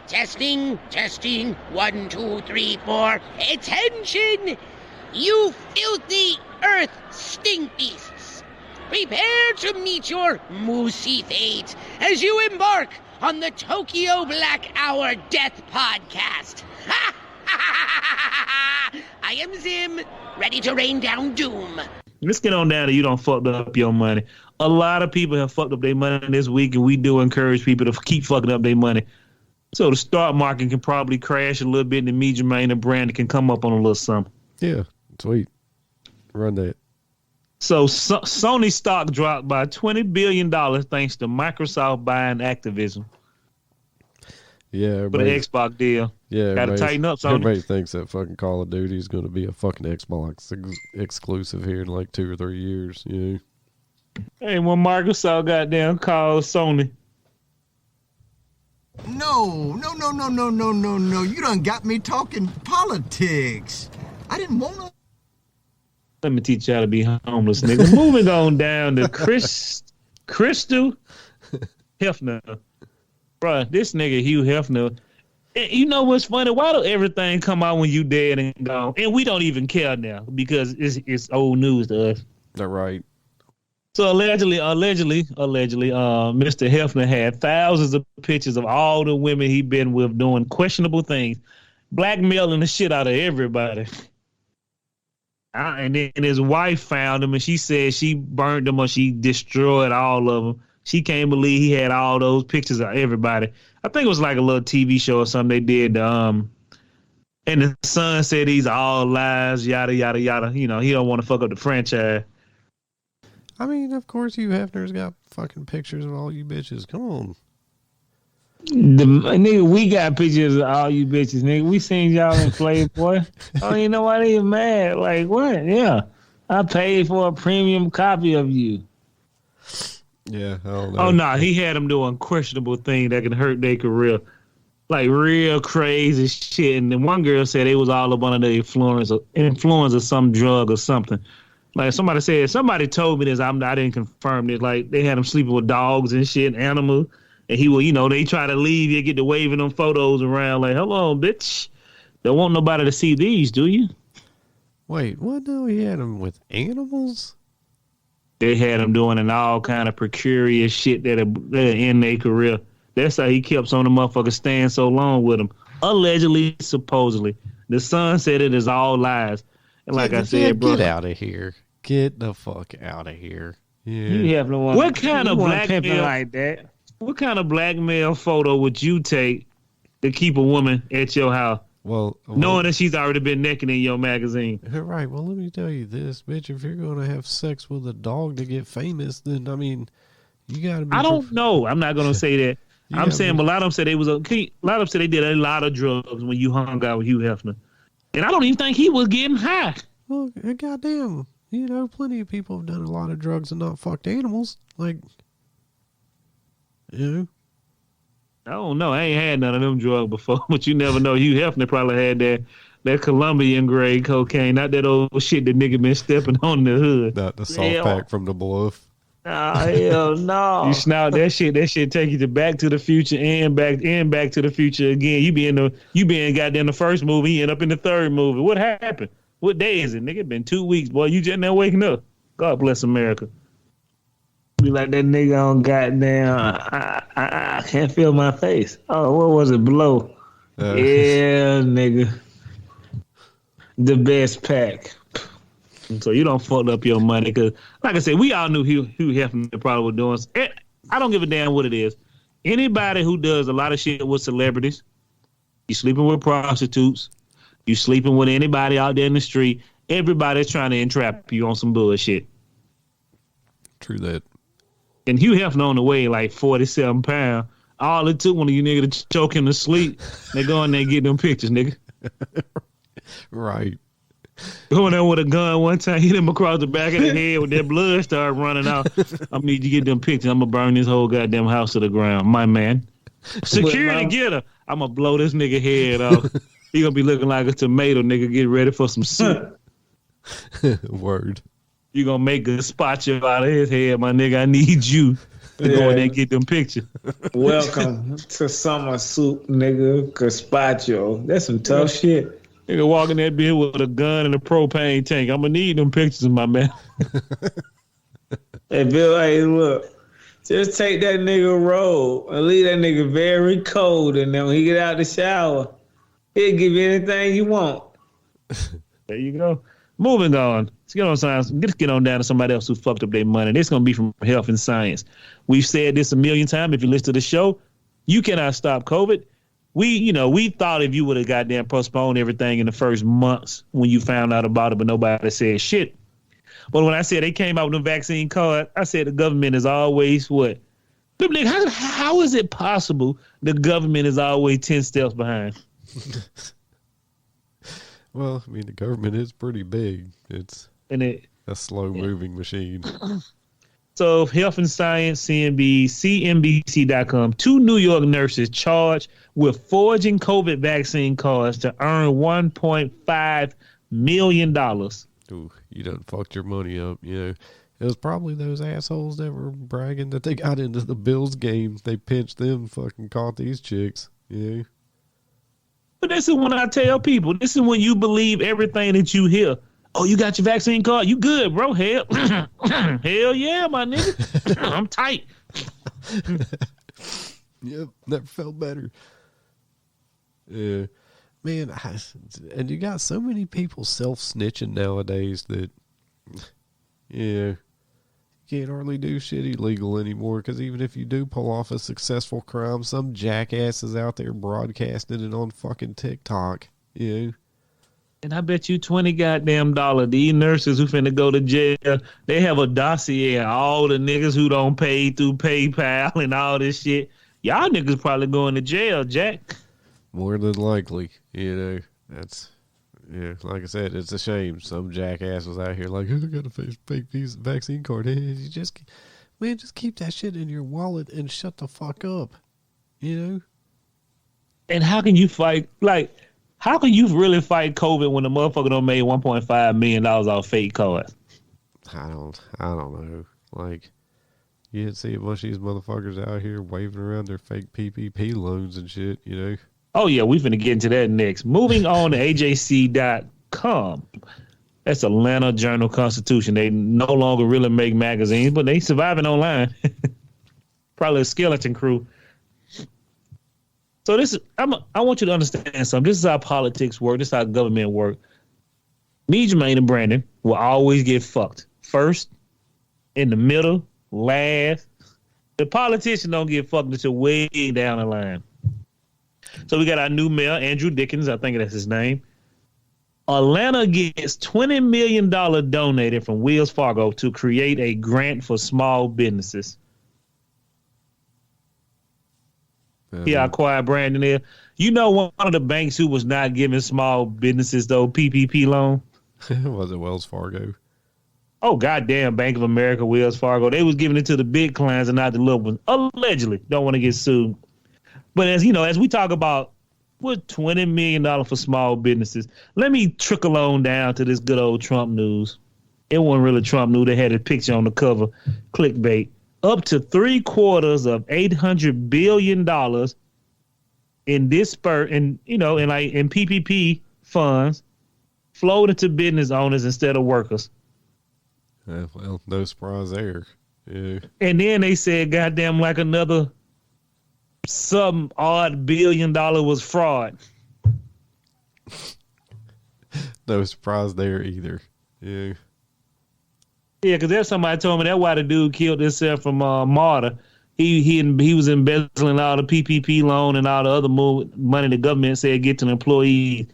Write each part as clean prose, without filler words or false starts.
Testing, testing, 1, 2, 3, 4. Attention, you filthy earth stink beasts. Prepare to meet your moosey fate as you embark on the Tokyo Black Hour Death Podcast. I am Zim, ready to rain down doom. Let's get on down to you don't fucked up your money. A lot of people have fucked up their money this week, and we do encourage people to keep fucking up their money. So the stock market can probably crash a little bit, and the me, Jermaine, and Brandon can come up on a little something. Yeah, sweet. Run that. So Sony stock dropped by $20 billion thanks to Microsoft buying Activision. Yeah, for the Xbox deal. Yeah, gotta tighten up. Sony. Everybody thinks that fucking Call of Duty is going to be a fucking Xbox exclusive here in like 2 or 3 years. You know. Hey, when Microsoft goddamn called Sony. No. You done got me talking politics. I didn't want to. Let me teach you how to be homeless, nigga. Moving on down to Crystal Hefner. Bruh, this nigga Hugh Hefner. You know what's funny? Why do everything come out when you dead and gone? And we don't even care now because it's old news to us. That's right. So allegedly, Mr. Hefner had thousands of pictures of all the women he been with doing questionable things, blackmailing the shit out of everybody. And then his wife found him, and she said she burned them or she destroyed all of them. She can't believe he had all those pictures of everybody. I think it was like a little TV show or something they did. And the son said these are all lies, yada, yada, yada. You know, he don't want to fuck up the franchise. I mean, of course, Hugh Hefner's got fucking pictures of all you bitches. Come on. Nigga, we got pictures of all you bitches, nigga. We seen y'all in Playboy. I don't even know why they mad. Like, what? Yeah. I paid for a premium copy of you. Yeah, I don't know. Oh, no, he had them doing questionable things that can hurt their career. Like, real crazy shit. And then one girl said they was all up under the influence of some drug or something. Like, somebody told me this. I didn't confirm this. Like, they had him sleeping with dogs and shit, animals. And he will, they try to leave. You get to waving them photos around like, hello, bitch. Don't want nobody to see these, do you? Wait, what? No, he had them with animals? They had him doing all kind of precarious shit that in their career. That's how he kept some of the motherfuckers staying so long with him. Allegedly, supposedly. The son said it is all lies. And like I said, bro. Get out of here. Get the fuck out of here. Yeah. You have no one. What kind of blackmail like that? What kind of blackmail photo would you take to keep a woman at your house? Well, knowing that she's already been naked in your magazine. Right. Well, let me tell you this, bitch. If you're going to have sex with a dog to get famous, then, I mean, you got to be... I don't know. I'm not going to say that. I'm saying, but a lot of them said they did a lot of drugs when you hung out with Hugh Hefner. And I don't even think he was getting high. Well, goddamn. Plenty of people have done a lot of drugs and not fucked animals. Like, I don't know. I ain't had none of them drugs before, but you never know. Hugh Hefner probably had that Colombian grade cocaine, not that old shit that nigga been stepping on in the hood. Not the salt pack from the bluff. Oh, hell no. You snout that shit take you to Back to the Future and back to the Future again. You be in goddamn the first movie, you end up in the third movie. What happened? What day is it, nigga? It been 2 weeks, boy. You just now waking up. God bless America. Be like that nigga on goddamn. I can't feel my face. Oh, what was it? Blow. Yeah, nigga. The best pack. So you don't fuck up your money because, like I said, we all knew Hugh Hefner probably was doing. I don't give a damn what it is. Anybody who does a lot of shit with celebrities, you sleeping with prostitutes, you sleeping with anybody out there in the street, everybody's trying to entrap you on some bullshit. True that. And Hugh Hefner on the way like 47 pounds. All it took one of you niggas to choke him to sleep. They go in there and get them pictures, nigga. Right. Going there with a gun one time, hit him across the back of the head with that blood started running out. I need you to get them pictures. I'm going to burn this whole goddamn house to the ground. My man. Security, get her. I'm going to blow this nigga head off. He going to be looking like a tomato, nigga. Get ready for some soup. Word. You going to make a spot out of his head, my nigga. I need you. to go in there and get them pictures. Welcome to summer soup, nigga. Gazpacho. That's some tough shit. Nigga walking that bitch with a gun and a propane tank. I'm gonna need them pictures, my man. Hey, Bill, hey, look. Just take that nigga robe and leave that nigga very cold, and then when he get out the shower, he'll give you anything you want. There you go. Moving on. Let's get on science. Let's get on down to somebody else who fucked up their money. This is going to be from Health and Science. We've said this a million times. If you listen to the show, you cannot stop COVID. We thought if you would have goddamn postponed everything in the first months when you found out about it, but nobody said shit. But when I said they came out with a vaccine card, I said the government is always what? How is it possible the government is always 10 steps behind? Well, I mean, the government is pretty big. It's a slow-moving machine. So, Health and Science, CNBC.com, 2 New York nurses charged with forging COVID vaccine cards to earn $1.5 million. Ooh, you done fucked your money up, you know. It was probably those assholes that were bragging that they got into the Bills game. They pinched them, fucking caught these chicks, you know. But this is when I tell people, this is when you believe everything that you hear. Oh, you got your vaccine card? You good, bro? Hell, hell yeah, my nigga. I'm tight. Yep, never felt better. Yeah. Man, and you got so many people self-snitching nowadays that, yeah, you can't hardly do shit illegal anymore, because even if you do pull off a successful crime, some jackass is out there broadcasting it on fucking TikTok, you know? And I bet you $20 goddamn these nurses who finna go to jail, they have a dossier on all the niggas who don't pay through PayPal and all this shit. Y'all niggas probably going to jail, Jack. More than likely, you know. That's, yeah, like I said, it's a shame. Some jackass was out here like, I got a fake piece of vaccine card. You just keep that shit in your wallet and shut the fuck up, you know? And how can you fight, how can you really fight COVID when the motherfucker done made $1.5 million off fake cards? I don't know. Like, you didn't see a bunch of these motherfuckers out here waving around their fake PPP loans and shit, you know? Oh, yeah, we finna get into that next. Moving on to AJC.com. That's Atlanta Journal-Constitution. They no longer really make magazines, but they surviving online. Probably a skeleton crew. So I want you to understand something. This is how politics work. This is how government work. Me, Jermaine, and Brandon will always get fucked. First, in the middle, last. The politician don't get fucked until way down the line. So we got our new mayor, Andrew Dickens. I think that's his name. Atlanta gets $20 million donated from Wells Fargo to create a grant for small businesses. Yeah, I quiet Brandon there. You know one of the banks who was not giving small businesses, though, PPP loan? Was it Wells Fargo? Oh, goddamn, Bank of America, Wells Fargo. They was giving it to the big clients and not the little ones. Allegedly. Don't want to get sued. But as you know, as we talk about what $20 million for small businesses, let me trickle on down to this good old Trump news. It wasn't really Trump news. They had a picture on the cover, clickbait. Up to $750 of $800 billion in in PPP funds flowed into business owners instead of workers. Well, no surprise there. Yeah. And then they said, goddamn, like another some odd $1 billion was fraud. No surprise there either. Yeah. Yeah, because there's somebody told me that's why the dude killed himself from Marta. He was embezzling all the PPP loan and all the other money the government said get to the employees.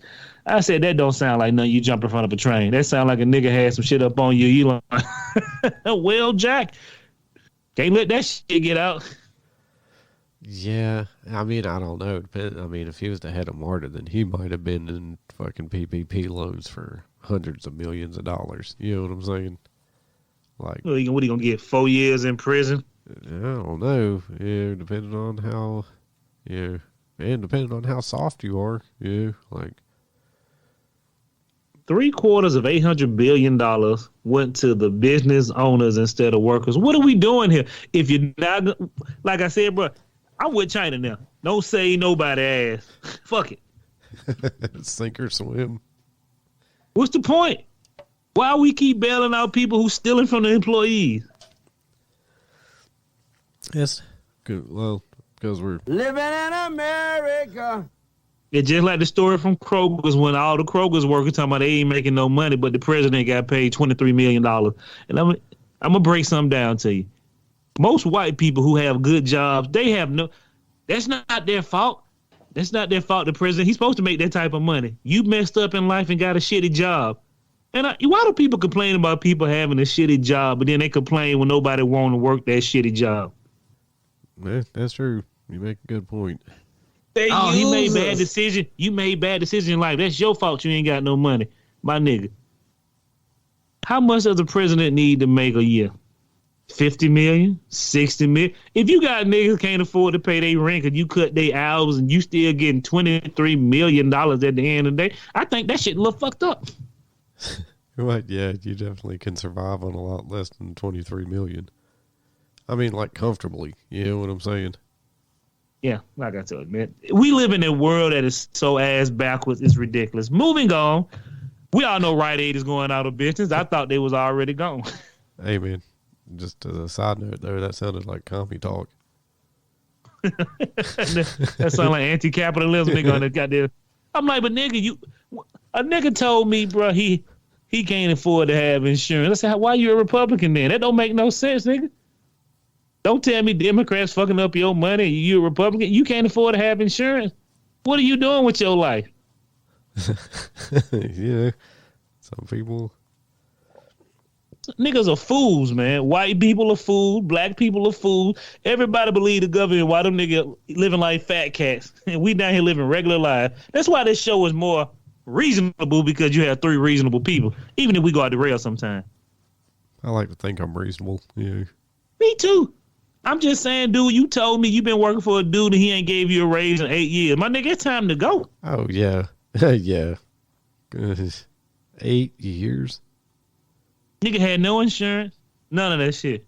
I said, that don't sound like nothing you jump in front of a train. That sound like a nigga had some shit up on you. You like, well, Jack, can't let that shit get out. Yeah, I mean, I don't know. If he was the head of Marta, then he might have been in fucking PPP loans for hundreds of millions of dollars. You know what I'm saying? Like, what are you gonna get? 4 years in prison? I don't know. Yeah, depending on how, and depending on how soft you are. Yeah, like, 3/4 of $800 billion went to the business owners instead of workers. What are we doing here? If you're not, like I said, bro, I'm with China now. Don't say nobody ass. Fuck it. Sink or swim. What's the point? Why we keep bailing out people who stealing from the employees? Yes. Good. Well, because we're living in America. It's just like the story from Kroger's when all the Kroger's workers talking about they ain't making no money, but the president got paid $23 million. And I'm gonna break something down to you. Most white people who have good jobs, they have no. That's not their fault. That's not their fault. The president, he's supposed to make that type of money. You messed up in life and got a shitty job. And why do people complain about people having a shitty job, but then they complain when nobody want to work that shitty job? Yeah, that's true. You make a good point. He made bad decision. You made bad decision in life. That's your fault. You ain't got no money, my nigga. How much does the president need to make a year? 50 million, 60 million. If you got niggas who can't afford to pay their rent and you cut their hours and you still getting $23 million at the end of the day, I think that shit look fucked up. Right? Yeah, you definitely can survive on a lot less than 23 million. I mean, like comfortably. You know what I'm saying? Yeah, like I told you, man. We live in a world that is so ass backwards, it's ridiculous. Moving on. We all know Rite Aid is going out of business. I thought they was already gone. Hey, man. Just as a side note there, that sounded like commie talk. That sound like anti-capitalism. Nigga on the goddamn. I'm like, but nigga, a nigga told me, bro, he can't afford to have insurance. I said, why you a Republican then? That don't make no sense, nigga. Don't tell me Democrats fucking up your money. You a Republican. You can't afford to have insurance. What are you doing with your life? Yeah. Some people. Niggas are fools, man. White people are fools. Black people are fools. Everybody believe the government. Why them niggas living like fat cats? And we down here living regular life. That's why this show is more reasonable, because you have 3 reasonable people. Even if we go out the rail sometime. I like to think I'm reasonable. Yeah. Me too. I'm just saying, dude, you told me you've been working for a dude and he ain't gave you a raise in 8 years. My nigga, it's time to go. Oh, yeah. Yeah. 8 years? Nigga had no insurance. None of that shit.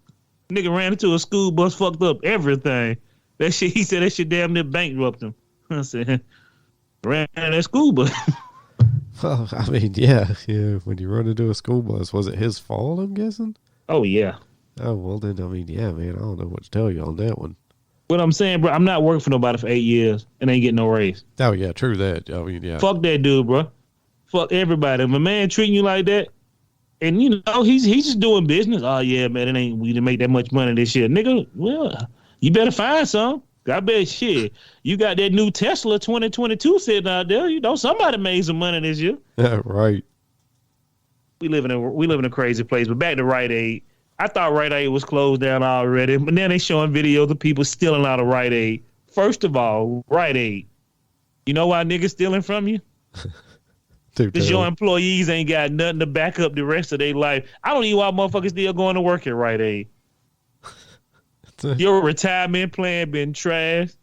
Nigga ran into a school bus, fucked up everything. That shit, he said that shit damn near bankrupt him. I said, ran into that school bus. Well, I mean, yeah. When you run into a school bus, was it his fault, I'm guessing? Oh, yeah. Oh, well, then, I mean, yeah, man, I don't know what to tell you on that one. What I'm saying, bro, I'm not working for nobody for 8 years and ain't getting no raise. Oh, yeah, true that. I mean, yeah. Fuck that dude, bro. Fuck everybody. If a man treating you like that, and, you know, he's just doing business. Oh, yeah, man, we didn't make that much money this year. Nigga, well, you better find some. I bet shit. You got that new Tesla 2022 sitting out there. You know, somebody made some money this year. Yeah, right. We live in a crazy place. But back to Rite Aid. I thought Rite Aid was closed down already, but now they showing videos of people stealing out of Rite Aid. First of all, Rite Aid. You know why niggas stealing from you? Because your employees ain't got nothing to back up the rest of their life. I don't even know why motherfuckers still going to work at Rite Aid. Your retirement plan been trashed.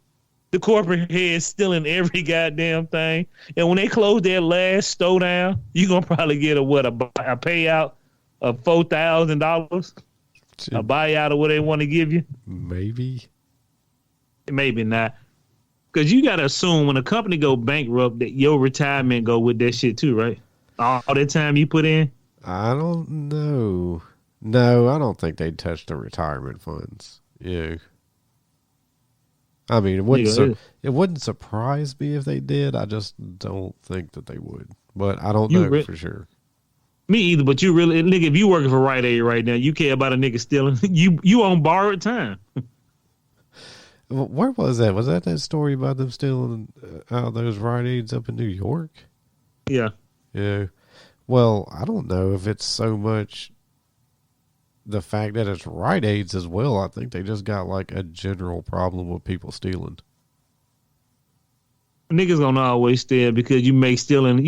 The corporate head stealing every goddamn thing. And when they close their last store down, you're going to probably get a payout of $4,000? A buyout of what they want to give you? Maybe. Maybe not. Because you got to assume when a company go bankrupt that your retirement go with that shit too, right? All that time you put in? I don't know. No, I don't think they'd touch the retirement funds. Yeah. I mean, it wouldn't surprise me if they did. I just don't think that they would. But I don't know for sure. Me either, but you really, nigga, if you working for Rite Aid right now, you care about a nigga stealing. You on borrowed time. Where was that? Was that story about them stealing out those Rite Aids up in New York? Yeah. Yeah. Well, I don't know if it's so much the fact that it's Rite Aids as well. I think they just got like a general problem with people stealing. Niggas gonna always steal because you make stealing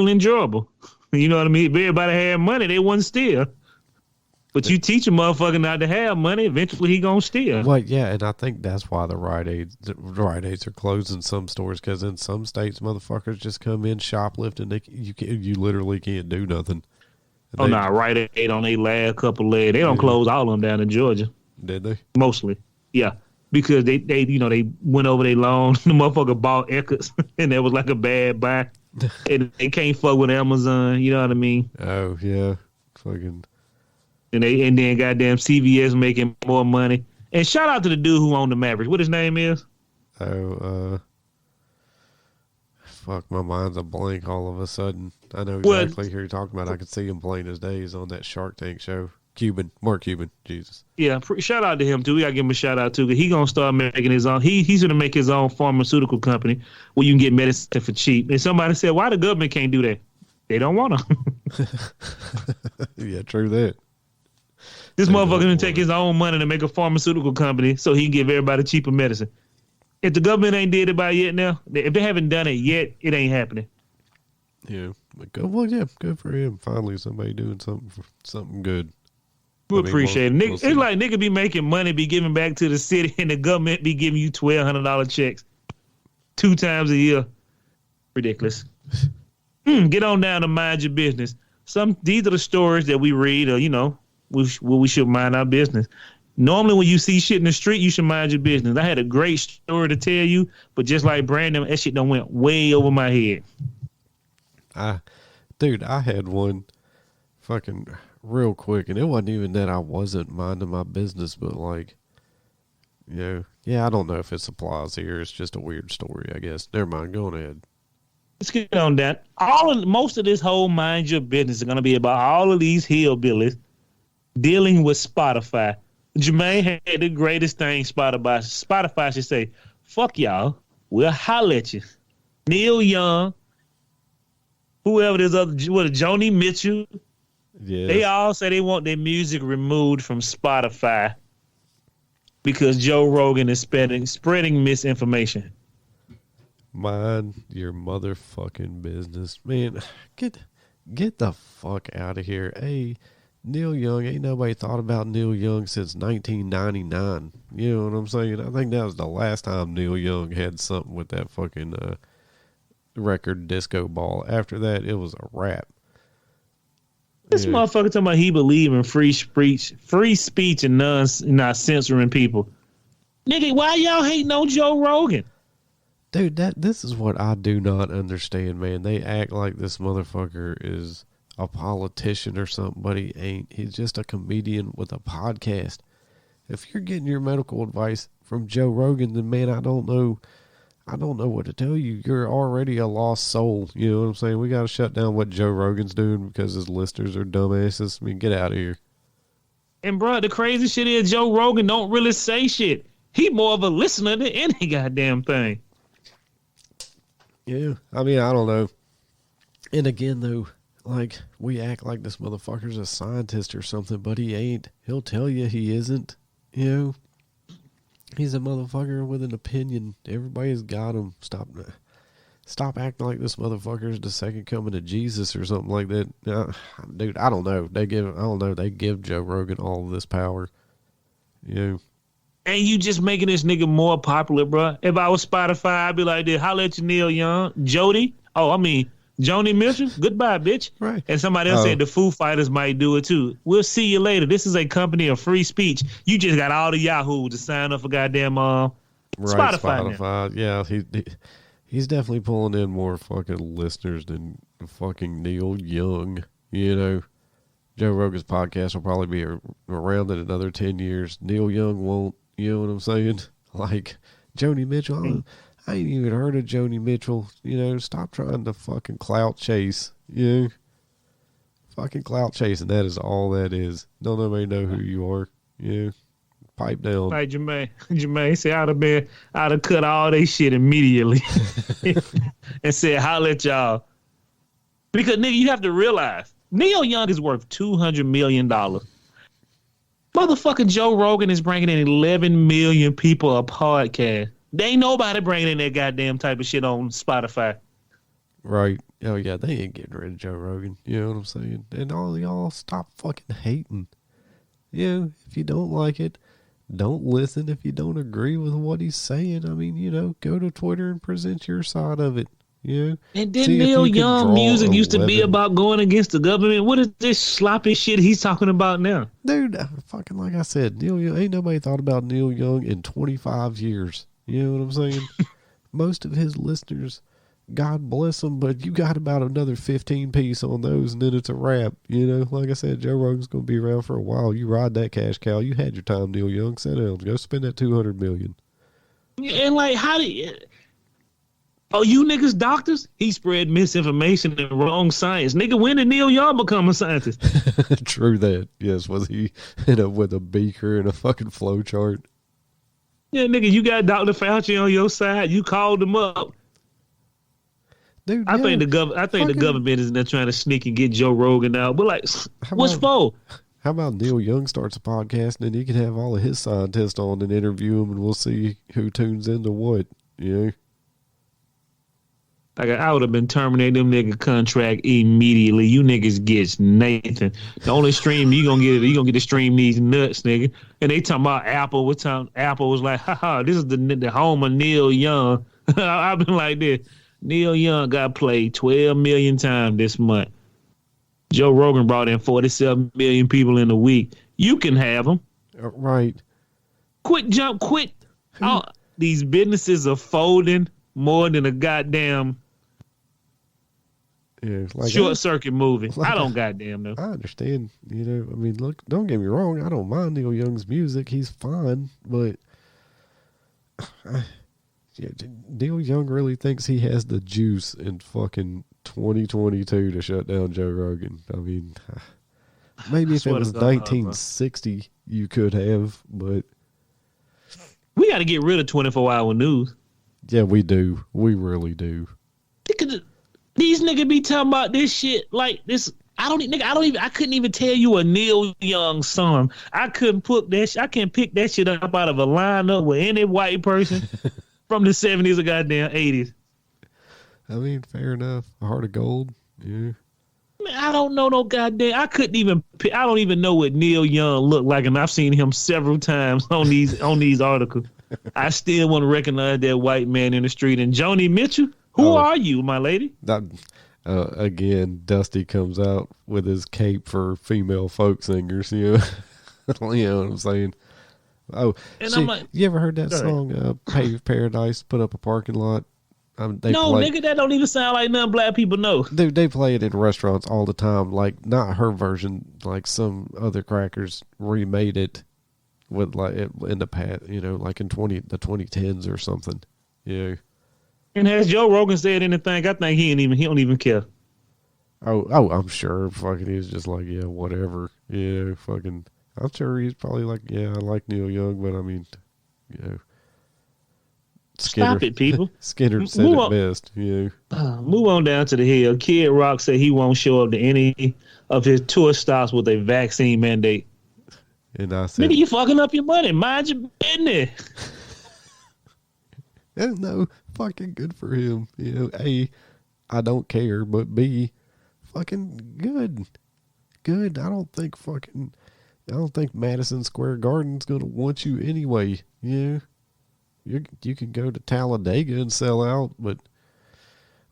enjoyable. You know what I mean? If everybody had money, they wouldn't steal. But you teach a motherfucker not to have money, eventually he gonna steal. Well, yeah, and I think that's why the Rite Aids are closing some stores, because in some states, motherfuckers just come in shoplifting. You literally can't do nothing. Rite Aid on their last couple legs. They don't close all of them down in Georgia. Did they? Mostly, yeah, because they went over their loan. The motherfucker bought Eckers, and that was like a bad buy. And they can't fuck with Amazon. You know what I mean? Oh yeah, fucking. And then goddamn CVS making more money. And shout out to the dude who owned the Mavericks. What his name is? Fuck, my mind's a blank all of a sudden. I know exactly who you're talking about. I could see him plain as days on that Shark Tank show. Mark Cuban, Jesus. Yeah, shout out to him too. We gotta give him a shout out too, because he gonna start making his own. He's gonna make his own pharmaceutical company where you can get medicine for cheap. And somebody said, why the government can't do that? They don't want to. Yeah, true that. This motherfucker gonna take his own money to make a pharmaceutical company so he can give everybody cheaper medicine. If the government ain't did it by yet now, if they haven't done it yet, it ain't happening. Yeah, good for him. Finally, somebody doing something good. We appreciate it. It's like nigga be making money, be giving back to the city, and the government be giving you $1,200 checks 2 times a year. Ridiculous. Get on down to mind your business. These are the stories that we read, or we should mind our business. Normally, when you see shit in the street, you should mind your business. I had a great story to tell you, but just like Brandon, that shit done went way over my head. I had one fucking real quick, and it wasn't even that I wasn't minding my business, but like, I don't know if it applies here. It's just a weird story, I guess. Never mind. Go on ahead. Let's get on that. Most of this whole mind your business is going to be about all of these hillbillies dealing with Spotify. Jermaine had the greatest thing. Spotify should say, fuck y'all. We'll holler at you. Neil Young, whoever this other, Joni Mitchell. Yeah. They all say they want their music removed from Spotify because Joe Rogan is spreading misinformation. Mind your motherfucking business. Man, get the fuck out of here. Hey, Neil Young, ain't nobody thought about Neil Young since 1999. You know what I'm saying? I think that was the last time Neil Young had something with that fucking record Disco Ball. After that, it was a wrap. This motherfucker talking about he believe in free speech and not censoring people. Nigga, why y'all hating on Joe Rogan? Dude, this is what I do not understand, man. They act like this motherfucker is a politician or something, but he ain't. He's just a comedian with a podcast. If you're getting your medical advice from Joe Rogan, then man, I don't know what to tell you. You're already a lost soul. You know what I'm saying? We got to shut down what Joe Rogan's doing because his listeners are dumbasses. I mean, get out of here. And bro, the crazy shit is Joe Rogan don't really say shit. He more of a listener than any goddamn thing. Yeah, I mean, I don't know. And again, though, like, we act like this motherfucker's a scientist or something, but he ain't. He'll tell you he isn't. You know? He's a motherfucker with an opinion. Everybody's got him. Stop acting like this motherfucker's the second coming of Jesus or something like that. Dude, I don't know. They give Joe Rogan all of this power. You know? And you just making this nigga more popular, bro. If I was Spotify, I'd be like this. Holla at you, Neil Young. Joni Mitchell. Goodbye, bitch. Right. And somebody else said the Foo Fighters might do it too. We'll see you later. This is a company of free speech. You just got all the yahoos to sign up for goddamn Spotify now. Yeah, he's definitely pulling in more fucking listeners than fucking Neil Young. You know, Joe Rogan's podcast will probably be around in another 10 years. Neil Young won't. You know what I'm saying? Like, Joni Mitchell, I ain't even heard of Joni Mitchell. You know, stop trying to fucking clout chase. You know? Fucking clout chasing, that is all that is. Don't nobody know who you are. You know? Pipe down. Like Jermaine said, I'd have cut all they shit immediately and said, holla at y'all. Because, nigga, you have to realize, Neil Young is worth $200 million. Motherfucking Joe Rogan is bringing in 11 million people a podcast. They ain't nobody bringing in that goddamn type of shit on Spotify. Right. Oh, yeah, they ain't getting rid of Joe Rogan. You know what I'm saying? And all y'all stop fucking hating. if you don't like it, don't listen. If you don't agree with what he's saying, I mean, go to Twitter and present your side of it. And then Neil Young music used to be about going against the government. What is this sloppy shit he's talking about now? Dude, fucking like I said, Neil Young, ain't nobody thought about Neil Young in 25 years. You know what I'm saying? Most of his listeners, God bless them, but you got about another 15 piece on those and then it's a wrap. Like I said, Joe Rogan's going to be around for a while. You ride that cash cow. You had your time, Neil Young. Sit down. Go spend that $200 million. And like, how do you... Oh, you niggas doctors? He spread misinformation and wrong science. Nigga, when did Neil Young become a scientist? True that. Yes, was he with a beaker and a fucking flow chart? Yeah, nigga, you got Dr. Fauci on your side. You called him up. Dude, I think the government is there trying to sneak and get Joe Rogan out. But like, what's for? How about Neil Young starts a podcast and then he can have all of his scientists on and interview them and we'll see who tunes into what, Like, I would have been terminating them nigga contract immediately. You niggas gets Nathan. The only stream you gonna get to stream these nuts, nigga. And they talking about Apple. What time Apple was like, haha, this is the home of Neil Young. I've been like this. Neil Young got played 12 million times this month. Joe Rogan brought in 47 million people in a week. You can have them. Right. Quit. These businesses are folding more than a goddamn short circuit movie. I don't goddamn know. I understand. I mean, look, don't get me wrong. I don't mind Neil Young's music. He's fine, but Neil Young really thinks he has the juice in fucking 2022 to shut down Joe Rogan. I mean, maybe if it was 1960, you could have, but we got to get rid of 24-hour news. Yeah, we do. We really do. These niggas be talking about this shit like this. I couldn't even tell you a Neil Young song. I couldn't put that. I can't pick that shit up out of a lineup with any white person from the 70s or goddamn 80s. I mean, fair enough. A Heart of Gold. Yeah. Man, I don't know no goddamn. I don't even know what Neil Young looked like, and I've seen him several times on these articles. I still want to recognize that white man in the street. And Joni Mitchell, who are you, my lady? Again, Dusty comes out with his cape for female folk singers. You know what I'm saying? Oh, and I'm like, you ever heard that song, Pave Paradise, Put Up a Parking Lot? Nigga, that don't even sound like nothing black people know. Dude, they play it in restaurants all the time. Like, not her version, like some other crackers remade it with like in the past, like in the 2010s or something. Yeah. And has Joe Rogan said anything? I think he don't even care. Oh, I'm sure. Fucking, he's just like, yeah, whatever. Yeah, fucking. I'm sure he's probably like, yeah, I like Neil Young, but I mean, Skinner, stop it, people. Skinner said it best. Yeah. Move on down to the hill. Kid Rock said he won't show up to any of his tour stops with a vaccine mandate. And I said, nigga, you fucking up your money. Mind your business. No, fucking good for him. A, I don't care, but B, fucking good. Good. I don't think Madison Square Garden's gonna want you anyway. Yeah. You can go to Talladega and sell out, but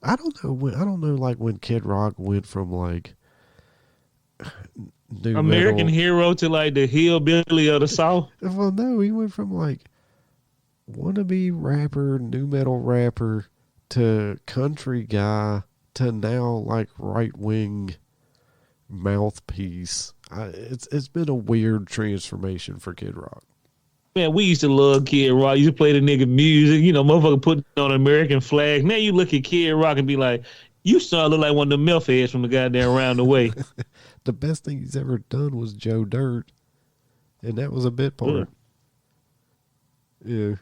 I don't know when Kid Rock went from like American hero to like the hillbilly of the South. Well, no, he went from like wannabe rapper, new metal rapper to country guy to now like right wing mouthpiece. It's been a weird transformation for Kid Rock. Man, we used to love Kid Rock. You used to play the nigga music, motherfucker putting on an American flag. Now you look at Kid Rock and be like, you start look like one of the milf heads from the goddamn round the way. The best thing he's ever done was Joe Dirt, and that was a bit part. Yeah.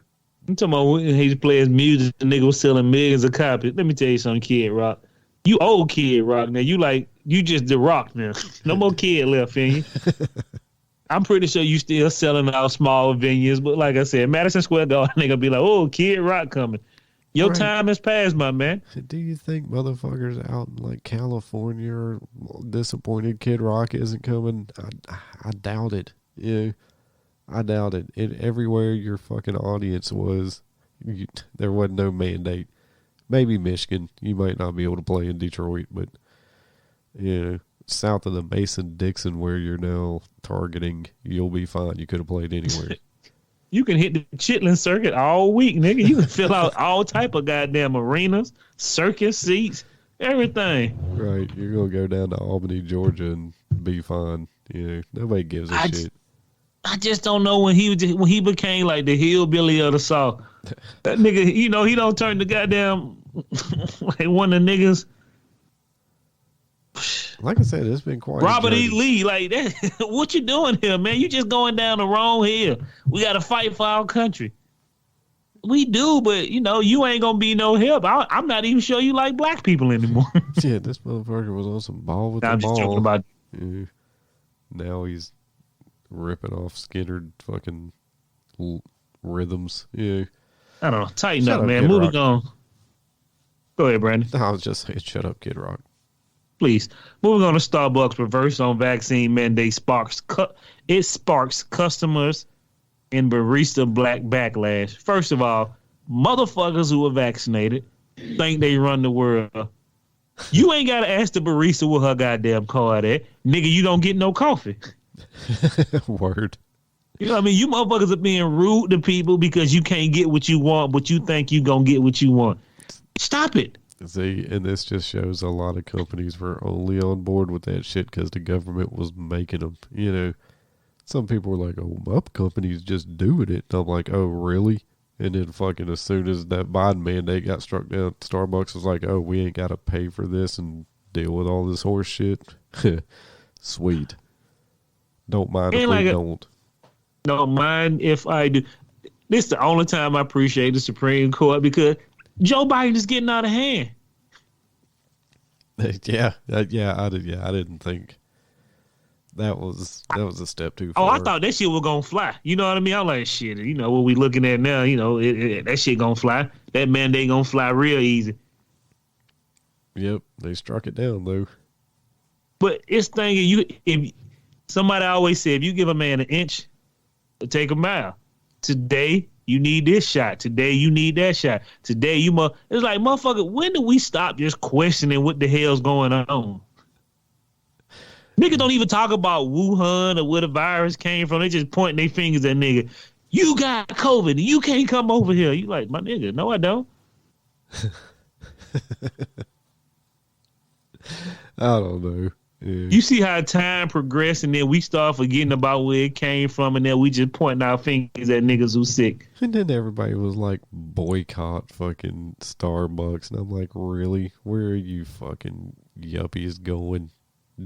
I'm talking about when he played his music, the nigga was selling millions of copies. Let me tell you something, Kid Rock. You old Kid Rock now. You just the Rock now. No more Kid left in you. I'm pretty sure you still selling out small venues, but like I said, Madison Square Garden, they gonna be like, "Oh, Kid Rock coming." Your time has passed, my man. Do you think motherfuckers out in like California are disappointed Kid Rock isn't coming? I doubt it. I doubt it. Everywhere your fucking audience was, there wasn't no mandate. Maybe Michigan. You might not be able to play in Detroit, but south of the Mason-Dixon where you're now targeting, you'll be fine. You could have played anywhere. You can hit the Chitlin circuit all week, nigga. You can fill out all type of goddamn arenas, circus seats, everything. Right. You're going to go down to Albany, Georgia and be fine. Nobody gives a shit. I just don't know when he became like the hillbilly of the South. That nigga, he don't turn the goddamn like one of the niggas. Like I said, it's been quite Robert E. Lee, like that. What you doing here, man? You just going down the wrong hill. We got to fight for our country. We do, but you ain't gonna be no help. I'm not even sure you like black people anymore. Yeah, this motherfucker was on some ball with the ball. I'm just talking about. Now he's ripping off Skinner fucking rhythms. Yeah. I don't know. Tighten up, man. Moving on. Go ahead, Brandon. I was just saying, shut up, Kid Rock. Please. Moving on to Starbucks reverse on vaccine mandate sparks customers and barista black backlash. First of all, motherfuckers who are vaccinated think they run the world. You ain't got to ask the barista where her goddamn card at. Nigga, you don't get no coffee. Word. You know what I mean? You motherfuckers are being rude to people because you can't get what you want, but you think you gonna get what you want. Stop it. See, and this just shows a lot of companies were only on board with that shit because the government was making them. Some people were like, oh, my company's just doing it. And I'm like, oh, really? And then fucking as soon as that Biden mandate got struck down, Starbucks was like, oh, we ain't got to pay for this and deal with all this horse shit. Sweet. Don't mind if we don't. Don't mind if I do. This is the only time I appreciate the Supreme Court because Joe Biden is getting out of hand. Yeah, I didn't think that was a step too far. Oh, I thought that shit was gonna fly. You know what I mean? I'm like, shit. What we looking at now? That shit gonna fly. That mandate gonna fly real easy. Yep, they struck it down though. But it's thinking if somebody always said if you give a man an inch, take a mile. Today you need this shot. Today you need that shot. Today it's like, motherfucker, when do we stop just questioning what the hell's going on? Niggas don't even talk about Wuhan or where the virus came from. They just pointing their fingers at nigga. You got COVID. You can't come over here. You like, my nigga, no, I don't. I don't know. Yeah. You see how time progressed and then we start forgetting about where it came from and then we just pointing our fingers at niggas who sick. And then everybody was like, boycott fucking Starbucks. And I'm like, really? Where are you fucking yuppies going?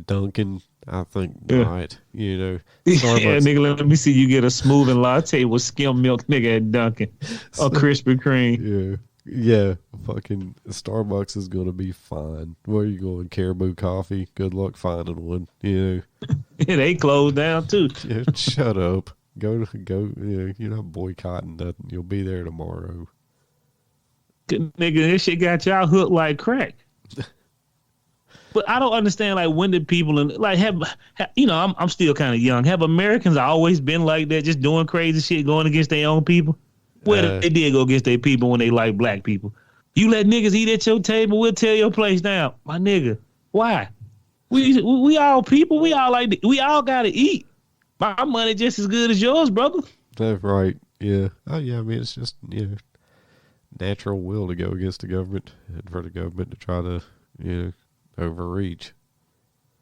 Dunkin'? I think not. Starbucks. Yeah, nigga, let me see you get a smoothing latte with skim milk, nigga, at Dunkin'. Or Krispy Kreme. Yeah. Yeah, fucking Starbucks is going to be fine. Where are you going? Caribou Coffee? Good luck finding one. Yeah, they closed down too. Yeah, shut up. Go. Yeah, you're not boycotting nothing. You'll be there tomorrow. Nigga, this shit got y'all hooked like crack. But I don't understand, like, when did people, I'm still kind of young. Have Americans always been like that, just doing crazy shit, going against their own people? Well, they did go against their people when they like black people. You let niggas eat at your table, we'll tear your place down. My nigga, why? We all people. We all got to eat. My money just as good as yours, brother. That's right. Yeah. Oh, yeah. I mean, it's just, natural will to go against the government and for the government to try to, overreach.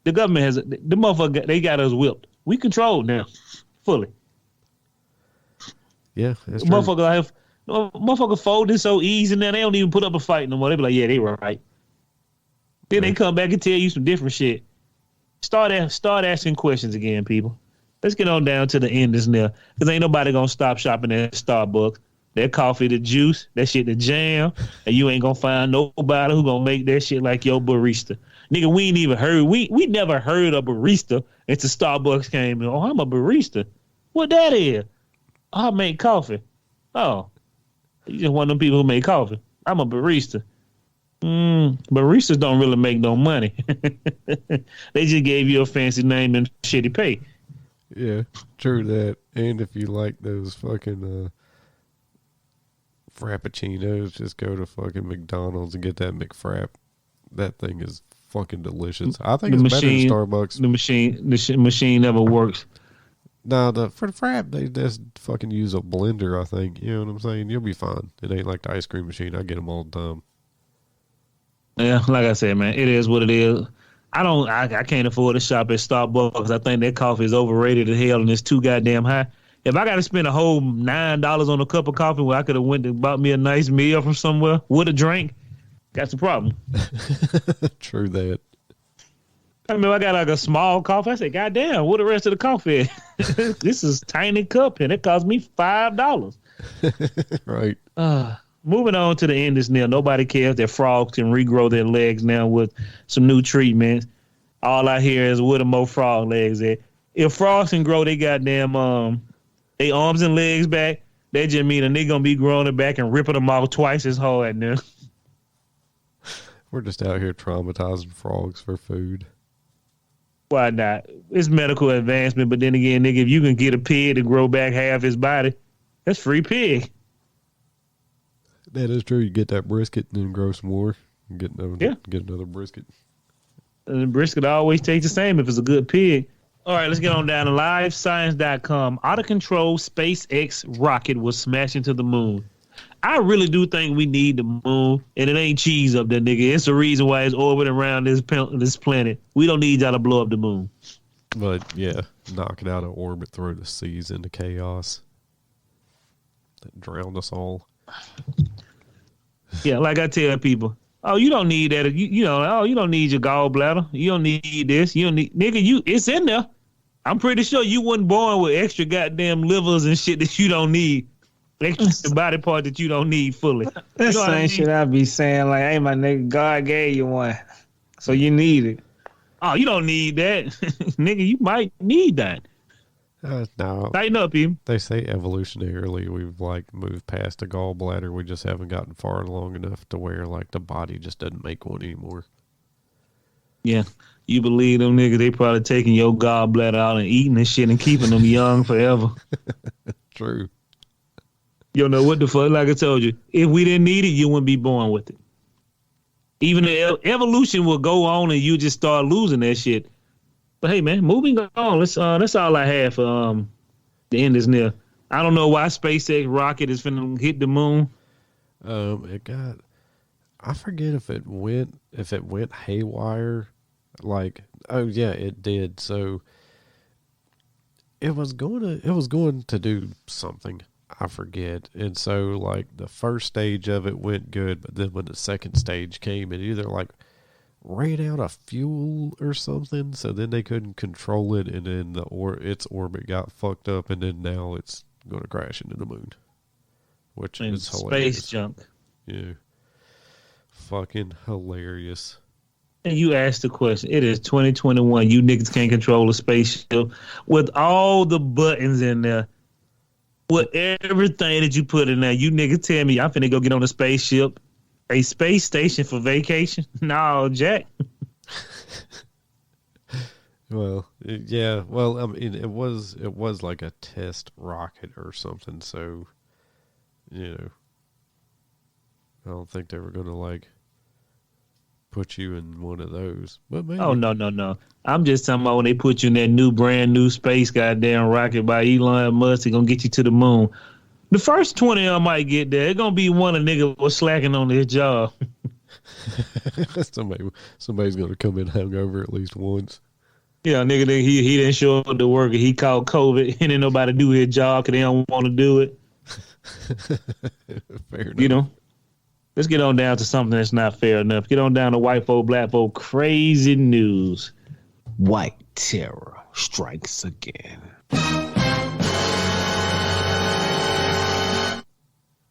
The government the motherfucker, they got us whipped. We controlled now, fully. Yeah, that's true. Motherfucker folding so easy now they don't even put up a fight no more. They be like, yeah, they right. Then they come back and tell you some different shit. Start asking questions again, people. Let's get on down to the end this now. Because ain't nobody going to stop shopping at Starbucks. That coffee, the juice, that shit, the jam, and you ain't going to find nobody who going to make that shit like your barista. Nigga, we ain't even heard. We never heard of barista until Starbucks came in. Oh, I'm a barista. What that is? I make coffee. Oh, you just one of them people who make coffee. I'm a barista. Baristas don't really make no money. They just gave you a fancy name and shitty pay. Yeah, true that. And if you like those fucking frappuccinos, just go to fucking McDonald's and get that McFrap. That thing is fucking delicious. I think it's better than Starbucks. The machine never works. No, for the frap, they just fucking use a blender, I think. You know what I'm saying? You'll be fine. It ain't like the ice cream machine. I get them all the time. Yeah, like I said, man, it is what it is. I can't afford to shop at Starbucks. I think that coffee is overrated as hell and it's too goddamn high. If I got to spend a whole $9 on a cup of coffee where I could have went and bought me a nice meal from somewhere with a drink, that's the problem. True that. I mean, I got like a small coffee. I said, goddamn, what the rest of the coffee? This is tiny cup and it cost me $5. Right. Moving on to the end is nil. Nobody cares that frogs can regrow their legs now with some new treatments. All I hear is where the more frog legs at. If frogs can grow they goddamn they arms and legs back, that just mean a nigga gonna be growing it back and ripping them off twice as hard now. We're just out here traumatizing frogs for food. Why not? It's medical advancement, but then again, nigga, if you can get a pig to grow back half his body, that's free pig. That is true. You get that brisket and then grow some more. Get another brisket. And the brisket always tastes the same if it's a good pig. All right, let's get on down to livescience.com. Out of control SpaceX rocket was smashed into the moon. I really do think we need the moon, and it ain't cheese up there, nigga. It's the reason why it's orbiting around this planet. We don't need y'all to blow up the moon. But, yeah, knock it out of orbit, throw the seas into chaos. That drowned us all. Yeah, like I tell people, oh, you don't need that. You don't need your gallbladder. You don't need this. You don't need, nigga, it's in there. I'm pretty sure you wasn't born with extra goddamn livers and shit that you don't need. Extra body part that you don't need fully. That's the same shit I be saying. Like, hey, my nigga, God gave you one. So you need it. Oh, you don't need that. Nigga, you might need that. No. Tighten up, him. They say evolutionarily we've like moved past the gallbladder. We just haven't gotten far long enough to where like the body just doesn't make one anymore. Yeah. You believe them niggas, they probably taking your gallbladder out and eating this shit and keeping them young forever. True. You don't know what the fuck, like I told you. If we didn't need it, you wouldn't be born with it. Even the evolution will go on and you just start losing that shit. But hey, man, moving on. That's all I have for the end is near. I don't know why SpaceX rocket is finna hit the moon. I forget if it went haywire. Like, oh yeah, it did. So it was going to do something. I forget. And so like the first stage of it went good, but then when the second stage came, it either like ran out of fuel or something, so then they couldn't control it, and then its orbit got fucked up, and then now it's going to crash into the moon, which is hilarious. Space junk. Yeah, fucking hilarious. And you asked the question. It is 2021. You niggas can't control a spaceship with all the buttons in there, with everything that you put in there. You niggas tell me I'm finna go get on a spaceship. A space station for vacation? No, Jack. Well, yeah. Well, I mean, it was like a test rocket or something. So, you know, I don't think they were going to like put you in one of those. But maybe. Oh no. I'm just talking about when they put you in that brand new space goddamn rocket by Elon Musk. They're gonna get you to the moon. The first 20 of them might get there. It's going to be one a nigga was slacking on his job. Somebody's going to come in hungover at least once. Yeah, nigga, he didn't show up to work and he caught COVID and then nobody do his job because they don't want to do it. Fair enough. You know, let's get on down to something that's not fair enough. Get on down to white folk, black folk, crazy news. White terror strikes again.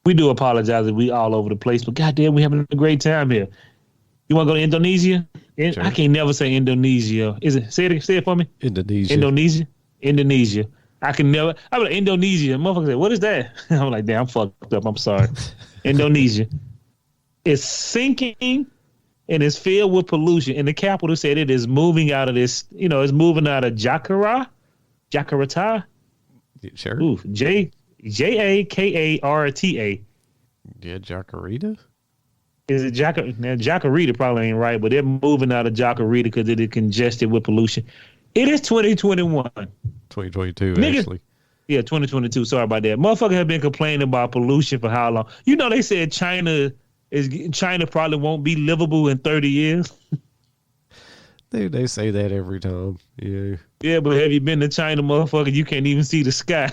We do apologize if we all over the place, but goddamn, we having a great time here. You want to go to Indonesia? Sure. I can never say Indonesia. Is it? Say it for me. Indonesia. I can never. I'm like Indonesia. Motherfucker say, what is that? I'm like, damn, I'm fucked up. I'm sorry. Indonesia. It's sinking and it's filled with pollution. And the capital said it is moving out of this. You know, it's moving out of Jakarta Jakarta? Sure. Ooh, Jakarta. Yeah, Jakarita? Is it Now, Jakarita probably ain't right, but they're moving out of Jakarita because it is congested with pollution. It is 2021. 2022, Niggas, actually. Yeah, 2022. Sorry about that. Motherfucker have been complaining about pollution for how long? You know, they said China probably won't be livable in 30 years. They say that every time. Yeah. Yeah, but have you been to China, motherfucker? You can't even see the sky.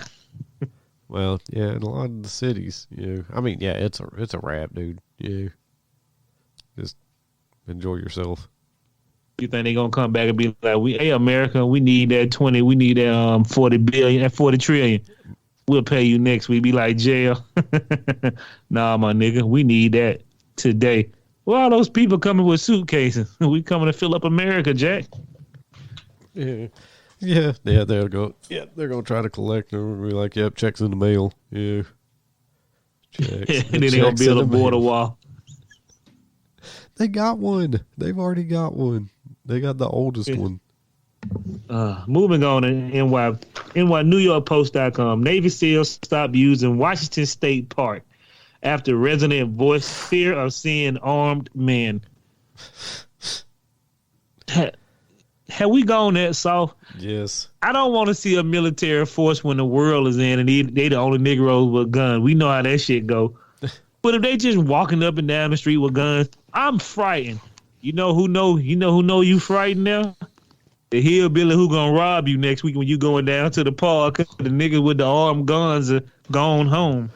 Well, yeah, in a lot of the cities, I mean, yeah, it's a wrap, dude. Yeah. Just enjoy yourself. You think they gonna come back and be like, hey, America, we need that 40 billion, that 40 trillion. We'll pay you next week. Be like, jail. Nah, my nigga, we need that today. Well, all those people coming with suitcases. We coming to fill up America, Jack. Yeah. They'll go. Yeah, they're gonna try to collect them. We're like, yep, checks in the mail. Yeah. Checks. And then they're gonna build a border wall. They got one. They've already got one. They got the oldest one. Moving on to NY NewYorkPost.com. Navy SEALs stopped using Washington State Park after resident voiced fear of seeing armed men. Have we gone that soft? Yes. I don't want to see a military force when the world is in and they the only Negroes with guns. We know how that shit go. But if they just walking up and down the street with guns, I'm frightened. You know who know you frightened now? The hillbilly who gonna rob you next week when you going down to the park. The niggas with the armed guns are gone home.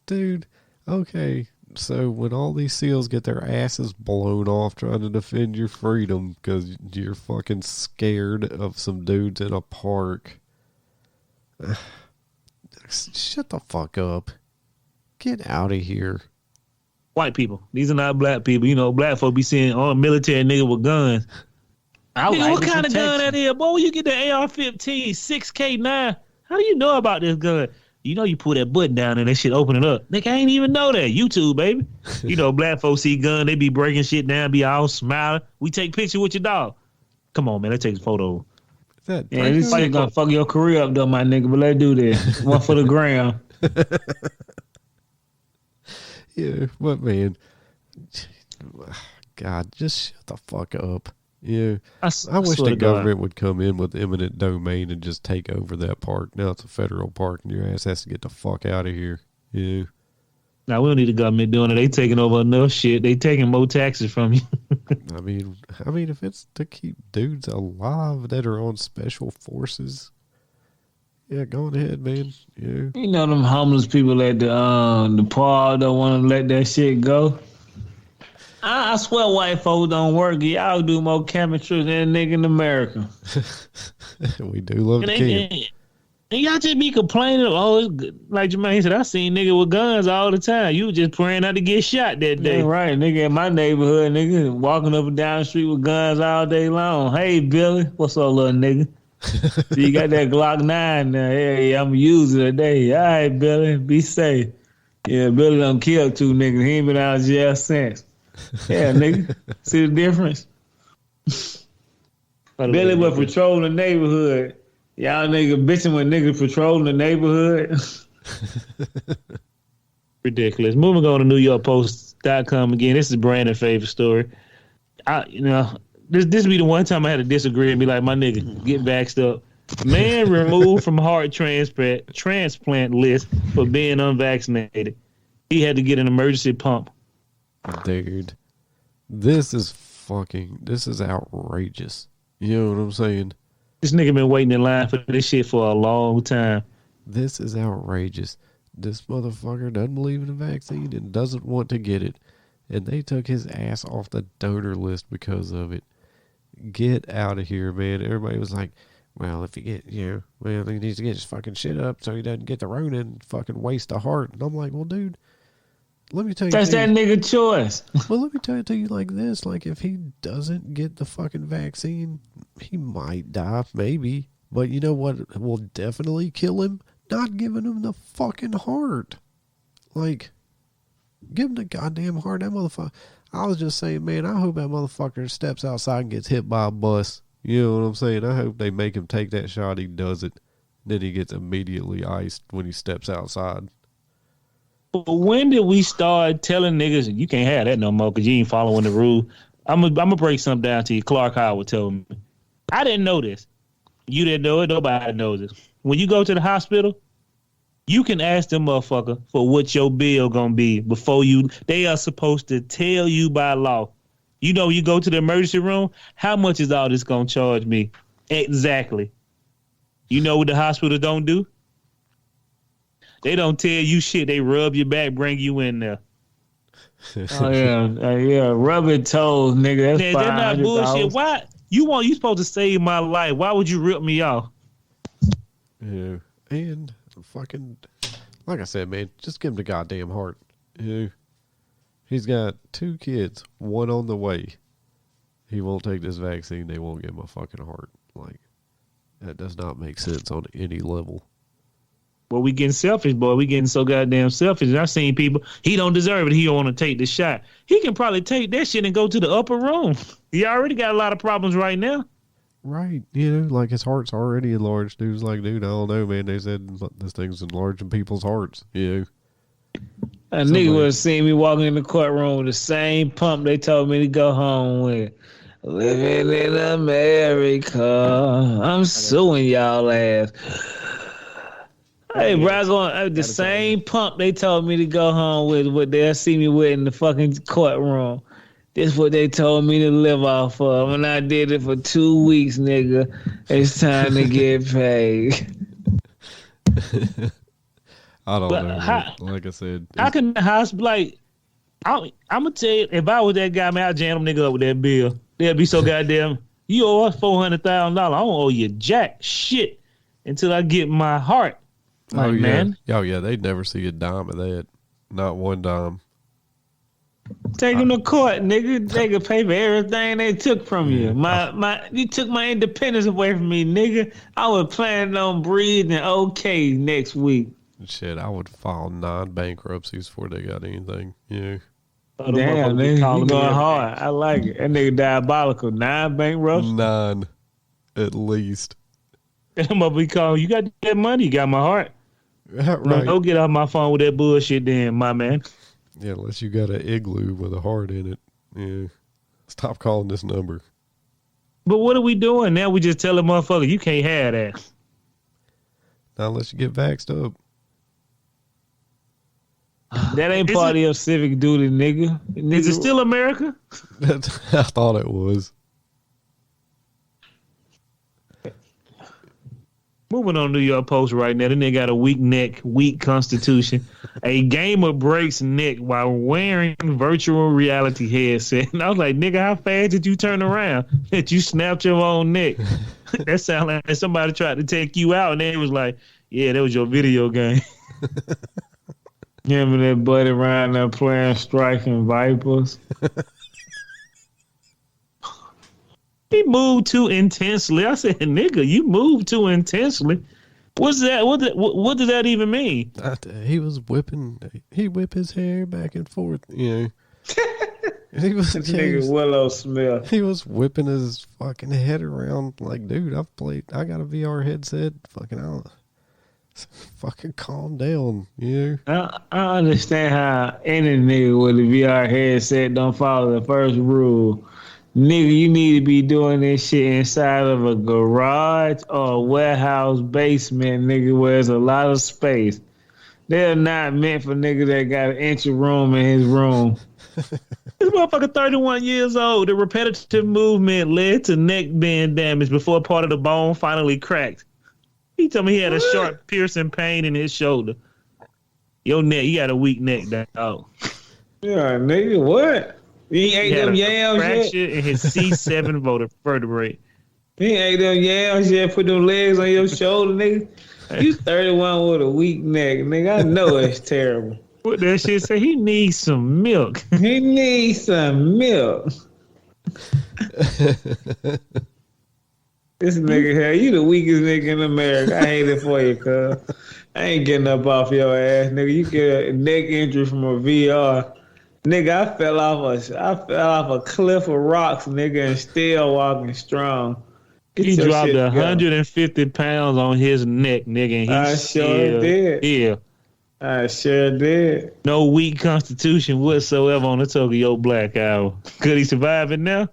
Dude, okay. So when all these SEALs get their asses blown off trying to defend your freedom because you're fucking scared of some dudes in a park, shut the fuck up. Get out of here. White people. These are not black people. You know, black folk be seeing all military nigga with guns. Nigga, what kind of gun that is? Boy, when you get the AR-15, 6K9, how do you know about this gun? You know you pull that button down and that shit open it up. Nigga, I ain't even know that. YouTube, baby. You know, black folks see gun, they be breaking shit down, be all smiling. We take picture with your dog. Come on, man, let's take a photo. Yeah, this shit gonna fuck your career up though, my nigga, but let's do this. One for the gram. Yeah, but man, God, just shut the fuck up. Yeah, I wish the government would come in with eminent domain and just take over that park. Now it's a federal park, and your ass has to get the fuck out of here. Yeah. Now we don't need the government doing it. They taking over enough shit. They taking more taxes from you. I mean, if it's to keep dudes alive that are on special forces, yeah, go on ahead, man. Yeah. You know them homeless people at the park don't want to let that shit go. I swear white folks don't work. Y'all do more chemistry than a nigga in America. We do love to camp. And y'all just be complaining. Oh, like Jermaine said, I seen nigga with guns all the time. You just praying not to get shot that day. Yeah, right. Nigga in my neighborhood, nigga walking up and down the street with guns all day long. Hey, Billy. What's up, little nigga? So you got that Glock 9 now. Hey, I'm using it today. All right, Billy. Be safe. Yeah, Billy done killed 2 niggas. He ain't been out of jail since. Yeah, nigga. See the difference? Billy was patrolling the neighborhood. Y'all nigga bitching when niggas patrolling the neighborhood. Ridiculous. Moving on to NewYorkPost.com again. This is Brandon's favorite story. This be the one time I had to disagree and be like, my nigga, get vaxxed up. Man removed from heart transplant list for being unvaccinated. He had to get an emergency pump. Dude, this is outrageous. You know what I'm saying? This nigga been waiting in line for this shit for a long time. This is outrageous. This motherfucker doesn't believe in the vaccine and doesn't want to get it. And they took his ass off the donor list because of it. Get out of here, man. Everybody was like, well, if you get, he needs to get his fucking shit up so he doesn't get the Rona and fucking waste a heart. And I'm like, well, dude, let me tell you. That's that nigga choice. Well, let me tell it to you like this. Like, if he doesn't get the fucking vaccine, he might die, maybe. But you know what will definitely kill him? Not giving him the fucking heart. Like, give him the goddamn heart. That motherfucker. I was just saying, man, I hope that motherfucker steps outside and gets hit by a bus. You know what I'm saying? I hope they make him take that shot. He does it. Then he gets immediately iced when he steps outside. But when did we start telling niggas you can't have that no more because you ain't following the rule? I'm gonna break something down to you. Clark Howard told me. I didn't know this. You didn't know it. Nobody knows it. When you go to the hospital, you can ask them motherfucker for what your bill gonna be before you. They are supposed to tell you by law. You know, you go to the emergency room, how much is all this going to charge me? Exactly. You know what the hospital don't do? They don't tell you shit. They rub your back, bring you in there. Yeah. Rubbing toes, nigga. That's not bullshit. Why? You supposed to save my life. Why would you rip me off? Yeah. And fucking, like I said, man, just give him the goddamn heart. Yeah. He's got 2 kids, 1 on the way. He won't take this vaccine. They won't give him a fucking heart. Like, that does not make sense on any level. Well, we getting selfish, boy. We getting so goddamn selfish. And I've seen people, he don't deserve it. He don't want to take the shot. He can probably take that shit and go to the upper room. He already got a lot of problems right now. Right. You know, like his heart's already enlarged. Dude's like, dude, I don't know, man. They said this thing's enlarging people's hearts. You know. A nigga would have seen me walking in the courtroom with the same pump they told me to go home with. Living in America. I'm suing y'all ass. Hey, bro, the same pump they told me to go home with, what they'll see me with in the fucking courtroom. This what they told me to live off of. And I did it for 2 weeks, nigga. It's time to get paid. I don't know. Like I said, how can the hospital, like, I'm going to tell you, if I was that guy, man, I'd jam them nigga up with that bill. They'd be so goddamn, you owe us $400,000. I don't owe you jack shit until I get my heart. Like, man. Oh, yeah, they'd never see a dime of that. Not one dime. Take them to court, nigga. They could pay for everything they took from you. You took my independence away from me, nigga. I was planning on breathing okay next week. Shit, I would file 9 bankruptcies before they got anything. Yeah. Damn, nigga, you going hard. I like it. That nigga diabolical. 9 bankruptcies? 9, at least. I'm gonna be calling. You got that money? You got my heart. Right. Don't get off my phone with that bullshit, then, my man. Yeah, unless you got an igloo with a heart in it. Yeah. Stop calling this number. But what are we doing now? We just tell a motherfucker you can't have that. Not unless you get vaxxed up. That ain't part of your civic duty, nigga. Is it still America? I thought it was. Moving on New York Post right now. Then they got a weak neck, weak constitution. A gamer breaks neck while wearing virtual reality headset. And I was like, nigga, how fast did you turn around that you snapped your own neck? That sounded like somebody tried to take you out, and they was like, yeah, that was your video game. Him and that buddy around there playing Striking Vipers. He moved too intensely. I said, nigga, you moved too intensely. What's that? What does that even mean? He was whipping. He whipped his hair back and forth. You know. He was nigga Willow Smith. He was whipping his fucking head around like, dude, I got a VR headset. Fucking calm down. You know. I understand how any nigga with a VR headset don't follow the first rule. Nigga, you need to be doing this shit inside of a garage or a warehouse basement, nigga, where there's a lot of space. They're not meant for niggas that got an inch of room in his room. This motherfucker 31 years old. The repetitive movement led to neck bend damage before part of the bone finally cracked. He told me he had a sharp piercing pain in his shoulder. Your neck, you got a weak neck, dog. Yeah, nigga, what? He ate them yams yet? Fracture in his C7 vertebrae. He ate them yams yet? Put them legs on your shoulder, nigga? You 31 with a weak neck, nigga. I know it's terrible. What that shit say? He needs some milk. He needs some milk. This nigga here, you the weakest nigga in America. I hate it for you, cuz. I ain't getting up off your ass, nigga. You get a neck injury from a VR. Nigga, I fell off a cliff of rocks, nigga, and still walking strong. He dropped 150 pounds on his neck, nigga. And I sure did. Yeah. I sure did. No weak constitution whatsoever on the Tokyo Black Hour. Could he survive it now?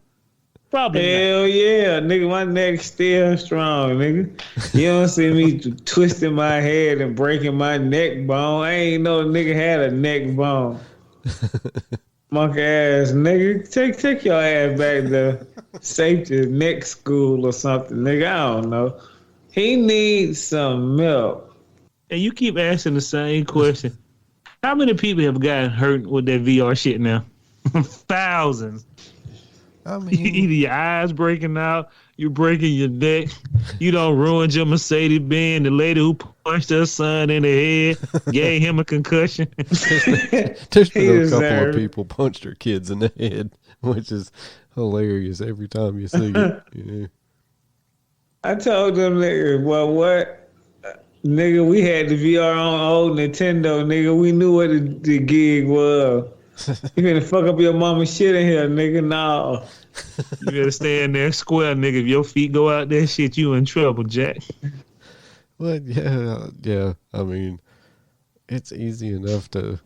Probably Hell not. Yeah, nigga. My neck's still strong, nigga. You don't see me twisting my head and breaking my neck bone. I ain't know a nigga had a neck bone. Monkey ass nigga. Take your ass back to safety neck school or something, nigga. I don't know. He needs some milk. And you keep asking the same question. How many people have gotten hurt with that VR shit now? Thousands. I mean, either your eyes breaking out, you breaking your neck, you don't ruin your Mercedes-Benz. The lady who punched her son in the head gave him a concussion. There's been a couple of people punched their kids in the head, which is hilarious every time you see it. Yeah. I told them niggas, well, what? Nigga, we had the VR on old Nintendo, nigga. We knew what the gig was. You gonna fuck up your mama's shit in here, nigga. No. You better stand there square, nigga. If your feet go out there, shit, you in trouble, Jack. Well, yeah. I mean, it's easy enough to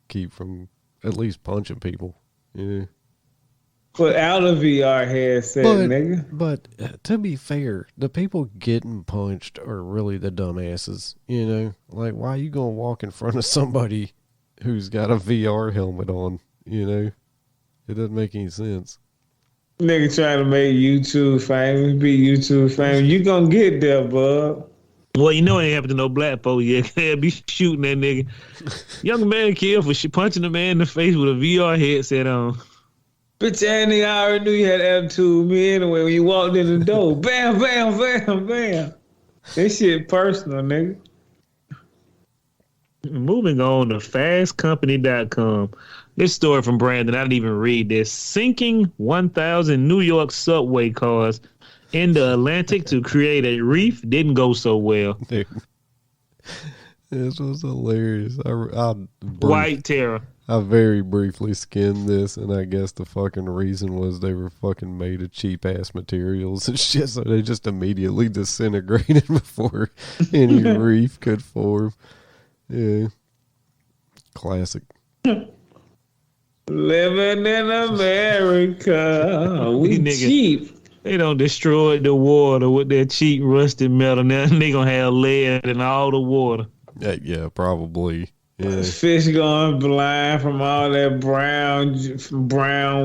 keep from at least punching people. Yeah. Without a VR headset, nigga. But to be fair, the people getting punched are really the dumbasses. You know, like why are you gonna walk in front of somebody who's got a VR helmet on? You know, it doesn't make any sense. Nigga trying to make YouTube famous, be YouTube famous. You gonna get there, bub. Well, you know it ain't happened to no black folk yet. They'll be shooting that nigga. Young man killed for punching a man in the face with a VR headset on. Bitch ass nigga, I already knew you had attitude with me anyway when you walked in the door. Bam, bam, bam, bam. This shit personal, nigga. Moving on to fastcompany.com. This story from Brandon, I didn't even read this. Sinking 1,000 New York subway cars in the Atlantic to create a reef didn't go so well. Dude. This was hilarious. White terror. I very briefly skimmed this, and I guess the fucking reason was they were fucking made of cheap ass materials and shit, so they just immediately disintegrated before any reef could form. Yeah. Classic. Living in America. We cheap. They don't destroy the water with their cheap rusted metal. Now they gonna have lead in all the water. Yeah, probably. Yeah. Fish going blind from all that brown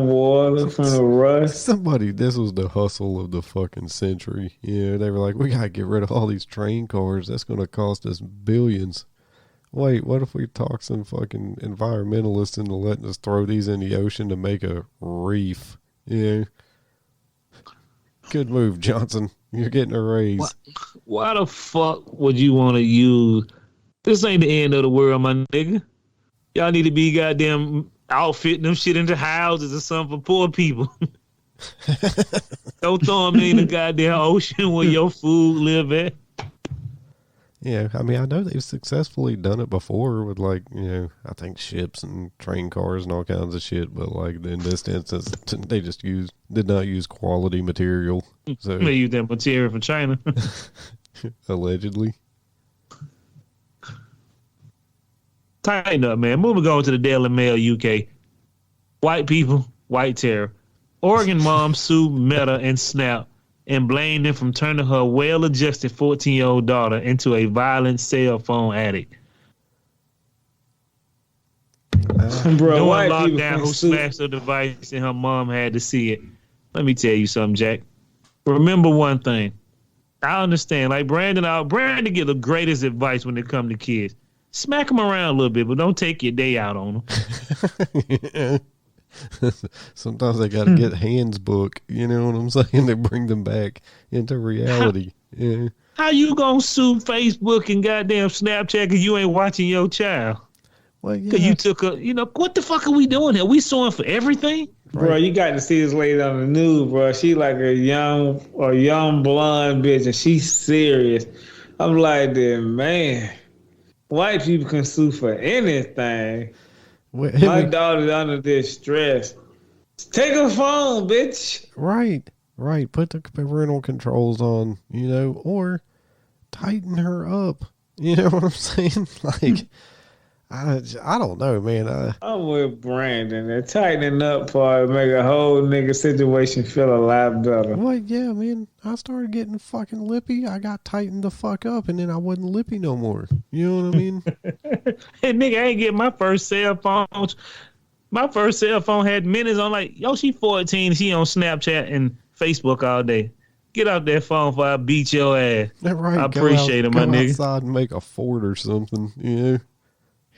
water from the rust. This was the hustle of the fucking century. Yeah, they were like, we gotta get rid of all these train cars. That's gonna cost us billions. Wait, what if we talk some fucking environmentalists into letting us throw these in the ocean to make a reef? Yeah. Good move, Johnson. You're getting a raise. Why the fuck would you want to use... This ain't the end of the world, my nigga. Y'all need to be goddamn outfitting them shit into houses or something for poor people. Don't throw them in the goddamn ocean where your food live at. Yeah, I mean, I know they've successfully done it before with, like, you know, I think ships and train cars and all kinds of shit, but, like, in this instance, they just did not use quality material. So they used that material from China. Allegedly. Tighten up, man. Moving on to the Daily Mail UK. White people, white terror. Oregon mom sued Meta and Snap and blamed them from turning her well-adjusted 14-year-old daughter into a violent cell phone addict. Bro, white lockdown who smashed her device and her mom had to see it. Let me tell you something, Jack. Remember one thing. I understand. Like Brandon give the greatest advice when it comes to kids. Smack them around a little bit, but don't take your day out on them. Sometimes they got to get hands book. You know what I'm saying? They bring them back into reality. Yeah. How you gonna sue Facebook and goddamn Snapchat because you ain't watching your child? Well, yeah. Because you took what the fuck are we doing here? We suing for everything? Bro, right. You got to see this lady on the news, bro. She like a young blonde bitch, and she's serious. I'm like, man, white people can sue for anything. My daughter's under this stress. Take her phone, bitch. Right. Right, put the parental controls on, or tighten her up. You know what I'm saying? Like, I don't know, man. I'm with Brandon. The tightening up part make a whole nigga situation feel a lot better. Well, yeah, man. I started getting fucking lippy. I got tightened the fuck up, and then I wasn't lippy no more. You know what I mean? Hey, nigga, I ain't get my first cell phone. My first cell phone had minutes on like, yo, she 14. She on Snapchat and Facebook all day. Get out that phone before I beat your ass. Right, I appreciate it, my nigga. Go outside and make a fort or something,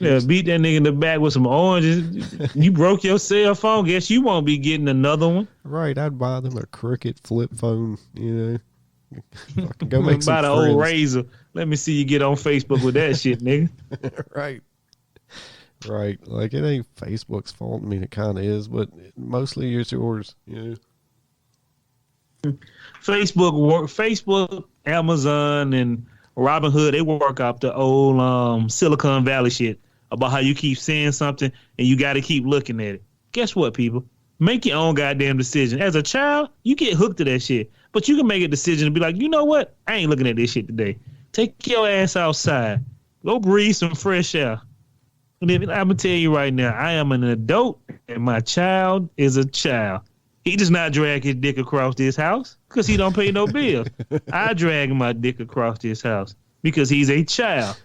Yeah, beat that nigga in the back with some oranges. You broke your cell phone. Guess you won't be getting another one. Right, I'd buy them a Cricket flip phone, Go make some buy the friends. old Razor. Let me see you get on Facebook with that shit, nigga. Right. Right. Like, it ain't Facebook's fault. I mean, it kind of is, but mostly it's yours, Facebook, Amazon, and Robinhood, they work out the old Silicon Valley shit about how you keep saying something and you got to keep looking at it. Guess what, people? Make your own goddamn decision. As a child, you get hooked to that shit, but you can make a decision and be like, you know what? I ain't looking at this shit today. Take your ass outside. Go breathe some fresh air. And I'm going to tell you right now, I am an adult and my child is a child. He does not drag his dick across this house because he don't pay no bill. I drag my dick across this house because he's a child.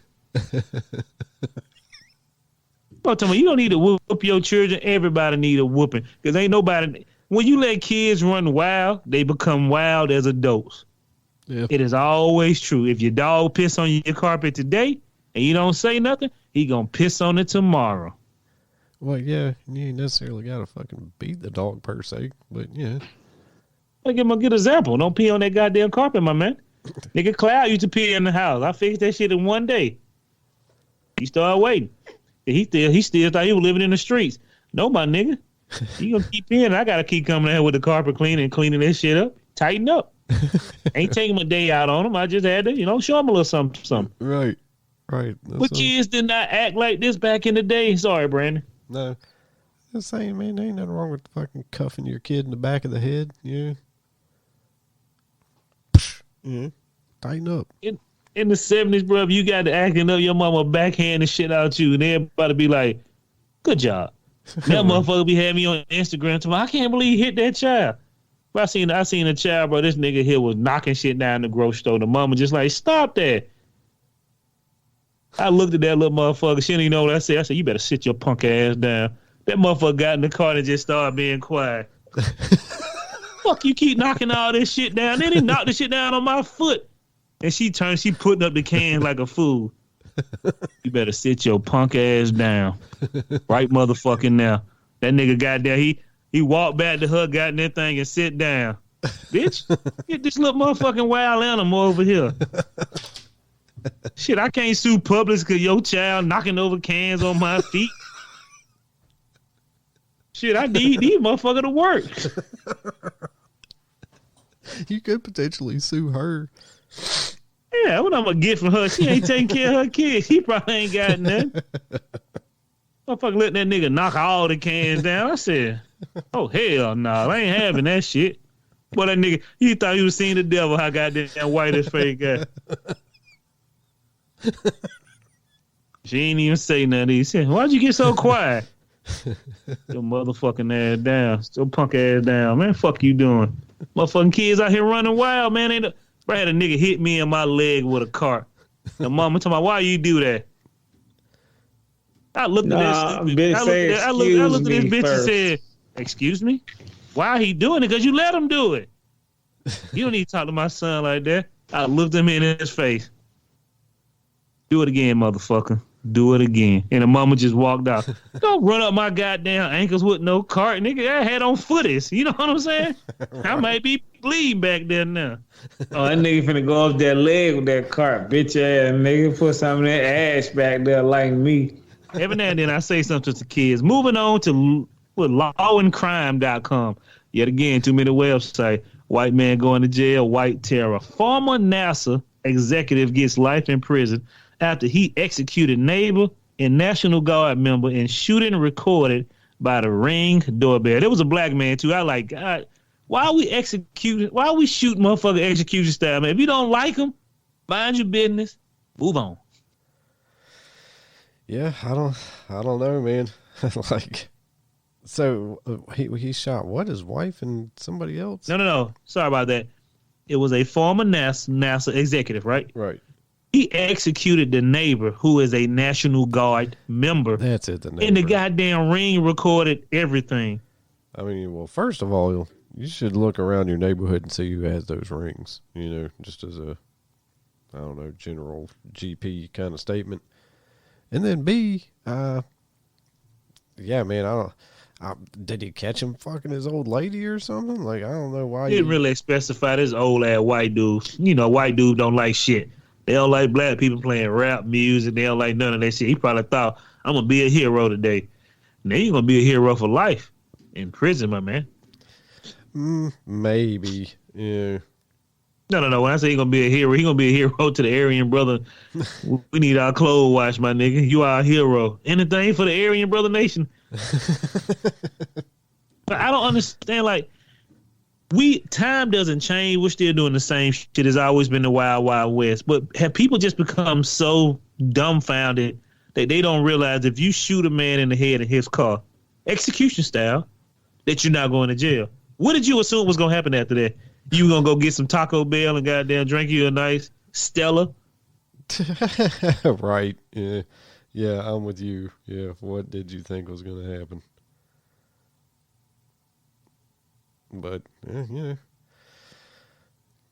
But tell me, you don't need to whoop your children. Everybody need a whooping because ain't nobody. When you let kids run wild, they become wild as adults. Yep. It is always true. If your dog piss on your carpet today and you don't say nothing, he gonna piss on it tomorrow. Well, yeah, you ain't necessarily got to fucking beat the dog per se, but yeah. I'll give him a good example. Don't pee on that goddamn carpet, my man. Nigga Cloud used to pee in the house. I fixed that shit in one day. He started waiting. He still thought he was living in the streets. No, my nigga. You gonna keep peeing. I gotta keep coming out with the carpet cleaner and cleaning this shit up. Tighten up. Ain't taking my day out on him. I just had to, show him a little something. Right. But kids did not act like this back in the day. Sorry, Brandon. No. I'm saying, man, there ain't nothing wrong with fucking cuffing your kid in the back of the head. Yeah. Yeah. Tighten up. In the 70s, bro, if you got to acting up, your mama backhand the shit out you, and everybody be like, good job. That motherfucker be having me on Instagram tomorrow. I can't believe he hit that child. But I seen a child, bro. This nigga here was knocking shit down the grocery store. The mama just like, stop that. I looked at that little motherfucker. She didn't even know what I said. I said, you better sit your punk ass down. That motherfucker got in the car and just started being quiet. Fuck, you keep knocking all this shit down. Then he knocked the shit down on my foot. And she putting up the can like a fool. You better sit your punk ass down. Right motherfucking now. That nigga got there. He walked back to her, got in that thing and sit down. Bitch, get this little motherfucking wild animal over here. Shit, I can't sue Publix because your child knocking over cans on my feet. Shit, I need these motherfuckers to work. You could potentially sue her. Yeah, what I'm going to get from her? She ain't taking care of her kids. She probably ain't got nothing. Motherfucker let that nigga knock all the cans down. I said, oh, hell no. I ain't having that shit. Boy, that nigga, he thought he was seeing the devil. How goddamn white his face got. She ain't even say nothing. He said, why'd you get so quiet? Your motherfucking ass down. Your punk ass down. Man, fuck you doing? Motherfucking kids out here running wild, man. I had a nigga hit me in my leg with a cart. The mama told me, why you do that? I looked at this. I looked at this bitch and said, excuse me? Why he doing it? Because you let him do it. You don't need to talk to my son like that. I looked him in his face. Do it again, motherfucker. Do it again. And the mama just walked out. Don't run up my goddamn ankles with no cart. Nigga, I had on footies. You know what I'm saying? Right. I might be bleeding back there now. Oh, that nigga finna go off that leg with that cart. Bitch ass nigga. Put some of that ash back there like me. Every now and then I say something to the kids. Moving on to lawandcrime.com. Yet again, too many websites. White man going to jail, white terror. Former NASA executive gets life in prison after he executed neighbor and National Guard member in shooting recorded by the Ring doorbell. There was a black man, too. I like, God, Why are we executing? Why are we shooting motherfucker execution style, man? If you don't like them, mind your business. Move on. Yeah, I don't know, man. Like, so he shot what? His wife and somebody else? No. Sorry about that. It was a former NASA executive, right? Right. He executed the neighbor who is a National Guard member. That's it, the neighbor. And the goddamn ring recorded everything. I mean, well, first of all, you should look around your neighborhood and see who has those rings, you know, just as a, I don't know, general GP kind of statement. And then B, yeah, man, did he catch him fucking his old lady or something? Like, I don't know why. He didn't really specify this old ass white dude. You know, white dude don't like shit. They don't like black people playing rap music. They don't like none of that shit. He probably thought, I'm going to be a hero today. Now you're going to be a hero for life in prison, my man. Maybe, yeah. No. When I say he's going to be a hero, he's going to be a hero to the Aryan brother. We need our clothes washed, my nigga. You are a hero. Anything for the Aryan brother nation. But I don't understand, like, time doesn't change. We're still doing the same shit. It's always been the Wild Wild West. But have people just become so dumbfounded that they don't realize if you shoot a man in the head in his car, execution style, that you're not going to jail? What did you assume was going to happen after that? You going to go get some Taco Bell and goddamn drink you a nice Stella? Right. Yeah. Yeah, I'm with you. Yeah. What did you think was going to happen? But, yeah.